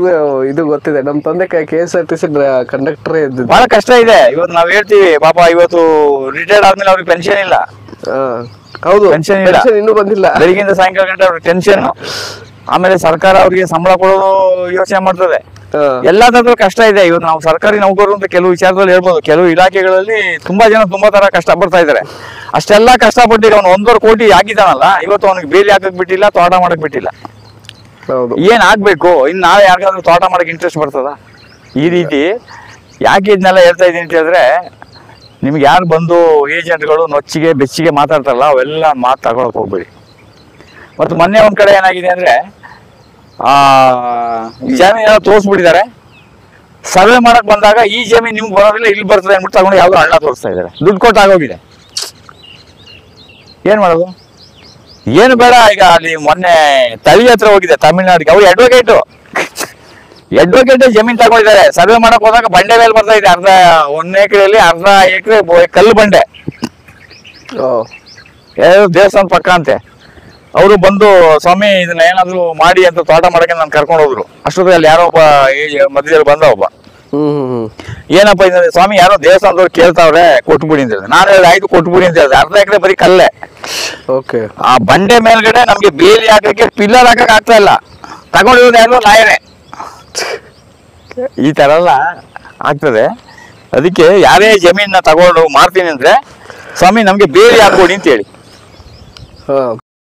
ಇದು ಗೊತ್ತಿದೆ. ನಮ್ಮ ತಂದೆ KSRTC ಕಂಡಕ್ಟರ್ ಇದ್ದು ಬಹಳ ಕಷ್ಟ ಇದೆ. ಇವತ್ತು ನಾವ್ ಹೇಳ್ತೀವಿ ಪಾಪ ಇವತ್ತು ರಿಟೈರ್ಡ್ ಆದ್ಮೇಲೆ ಅವ್ರಿಗೆ ಪೆನ್ಷನ್ ಇಲ್ಲ. ಹೌದು, ಪೆನ್ಷನ್ ಇಲ್ಲ, ಇನ್ನೂ ಬಂದಿಲ್ಲ. ಬೆಳಿಗ್ಗೆಯಿಂದ ಸಾಯಂಕಾಲ ಗಂಟೆ ಅವ್ರಿಗೆ ಟೆನ್ಷನ್. ಆಮೇಲೆ ಸರ್ಕಾರ ಅವ್ರಿಗೆ ಸಂಬಳ ಕೊಡೋದು ಯೋಚನೆ ಮಾಡ್ತದೆ. ಎಲ್ಲಾ ತರದ ಕಷ್ಟ ಇದೆ. ಇವತ್ತು ನಾವು ಸರ್ಕಾರಿ ನೌಕರರು ಅಂತ ಕೆಲವು ವಿಚಾರದಲ್ಲಿ ಹೇಳ್ಬೋದು, ಕೆಲವು ಇಲಾಖೆಗಳಲ್ಲಿ ತುಂಬಾ ಜನ ತುಂಬಾ ತರ ಕಷ್ಟ ಪಡ್ತಾ ಇದಾರೆ. ಅಷ್ಟೆಲ್ಲಾ ಕಷ್ಟಪಟ್ಟಿರೋ ಅವ್ನು 1.5 ಕೋಟಿ ಹಾಕಿದಾನಲ್ಲ, ಇವತ್ತು ಅವನಿಗೆ ಬೇಲಿ ಹಾಕಕ್ ಬಿಟ್ಟಿಲ್ಲ, ತೋಟ ಮಾಡಕ್ ಬಿಟ್ಟಿಲ್ಲ. ಏನ್ ಆಗ್ಬೇಕು? ಇನ್ ನಾಳೆ ಯಾರಿಗಾದ್ರೂ ತೋಟ ಮಾಡಕ್ ಇಂಟ್ರೆಸ್ಟ್ ಬರ್ತದ? ಈ ರೀತಿ ಯಾಕೆ ಇದನ್ನೆಲ್ಲ ಹೇಳ್ತಾ ಇದೀನಿ ಅಂತ ಹೇಳಿದ್ರೆ, ನಿಮ್ಗೆ ಯಾರು ಬಂದು ಏಜೆಂಟ್ಗಳು ನೊಚ್ಚಿಗೆ ಬೆಚ್ಚಿಗೆ ಮಾತಾಡ್ತಾರಲ್ಲ, ಅವೆಲ್ಲ ಮಾತು ತಗೊಳಕ್ ಹೋಗ್ಬೇಡಿ. ಮತ್ತು ಮೊನ್ನೆ ಒಂದ್ ಕಡೆ ಏನಾಗಿದೆ ಅಂದ್ರೆ, ಜಮೀನ್ ತೋರಿಸ್ಬಿಟ್ಟಿದ್ದಾರೆ. ಸರ್ವೆ ಮಾಡಕ್ ಬಂದಾಗ ಈ ಜಮೀನ್ ನಿಮ್ಗೆ ಬರೋದಿಲ್ಲ, ಇಲ್ಲಿ ಬರ್ತದೆ ಅಂದ್ಬಿಟ್ಟು ತಗೊಂಡು ಯಾವ್ದೋ ಹಳ್ಳ ತೋರಿಸ್ತಾ ಇದ್ದಾರೆ. ದುಡ್ಡು ಕೊಟ್ಟು ಆಗೋಗಿದೆ. ಏನ್ ಮಾಡೋದು? ಏನು ಬೇಡ. ಈಗ ಅಲ್ಲಿ ಮೊನ್ನೆ ತಳಿ ಹತ್ರ ಹೋಗಿದೆ ತಮಿಳ್ನಾಡಿಗೆ, ಅವ್ರು ಅಡ್ವೊಕೇಟ್ ಜಮೀನ್ ತಗೊಂಡಿದ್ದಾರೆ. ಸರ್ವೆ ಮಾಡಕ್ ಹೋದಾಗ ಬಂಡೆ ಮೇಲೆ ಬರ್ತಾ ಇದೆ, 1 ಎಕರೆಯಲ್ಲಿ ಅರ್ಧ ಎಕರೆ ಕಲ್ಲು ಬಂಡೆ, ದೇವಸ್ಥಾನ ಪಕ್ಕ ಅಂತೆ. ಅವರು ಬಂದು ಸ್ವಾಮಿ ಇದನ್ನ ಏನಾದ್ರು ಮಾಡಿ ಅಂತ ತೋಟ ಮಾಡಕ್ಕೆ ನಾನು ಕರ್ಕೊಂಡು ಹೋದ್ರು. ಅಷ್ಟೊತ್ತಿಗೆ ಅಲ್ಲಿ ಯಾರೋ ಒಬ್ಬ ಮಧ್ಯದಲ್ಲಿ ಬಂದ ಒಬ್ಬ, ಏನಪ್ಪ ಇದ್ರೆ ಸ್ವಾಮಿ ಯಾರೋ ದೇವಸ್ಥಾನದವ್ರು ಕೇಳ್ತಾವ್ರೆ ಕೊಟ್ಬಿಡಿ ಅಂತ ಹೇಳಿದೆ. ನಾನು ಹೇಳಿದೆ ಆಯ್ತು ಕೊಟ್ಬಿಡಿ ಅಂತ ಹೇಳಿದೆ. ಅರ್ಧ ಎಕರೆ ಬರೀ ಕಲ್ಲೇ. ಆ ಬಂಡೆ ಮೇಲ್ಗಡೆ ನಮ್ಗೆ ಬೇಲಿ ಹಾಕಕ್ಕೆ ಪಿಲ್ಲರ್ ಹಾಕಕ್ ಆಗ್ತಾ ಇಲ್ಲ. ತಗೊಂಡಿರೋದು ಯಾರು? ಲಾಯರೇ. ಈ ತರ ಎಲ್ಲ ಆಗ್ತದೆ. ಅದಕ್ಕೆ ಯಾರೇ ಜಮೀನ ತಗೊಂಡು ಮಾರ್ತೀನಿ ಅಂದ್ರೆ, ಸ್ವಾಮಿ ನಮ್ಗೆ ಬೇಲಿ ಹಾಕೊಡಿ ಅಂತ ಹೇಳಿ.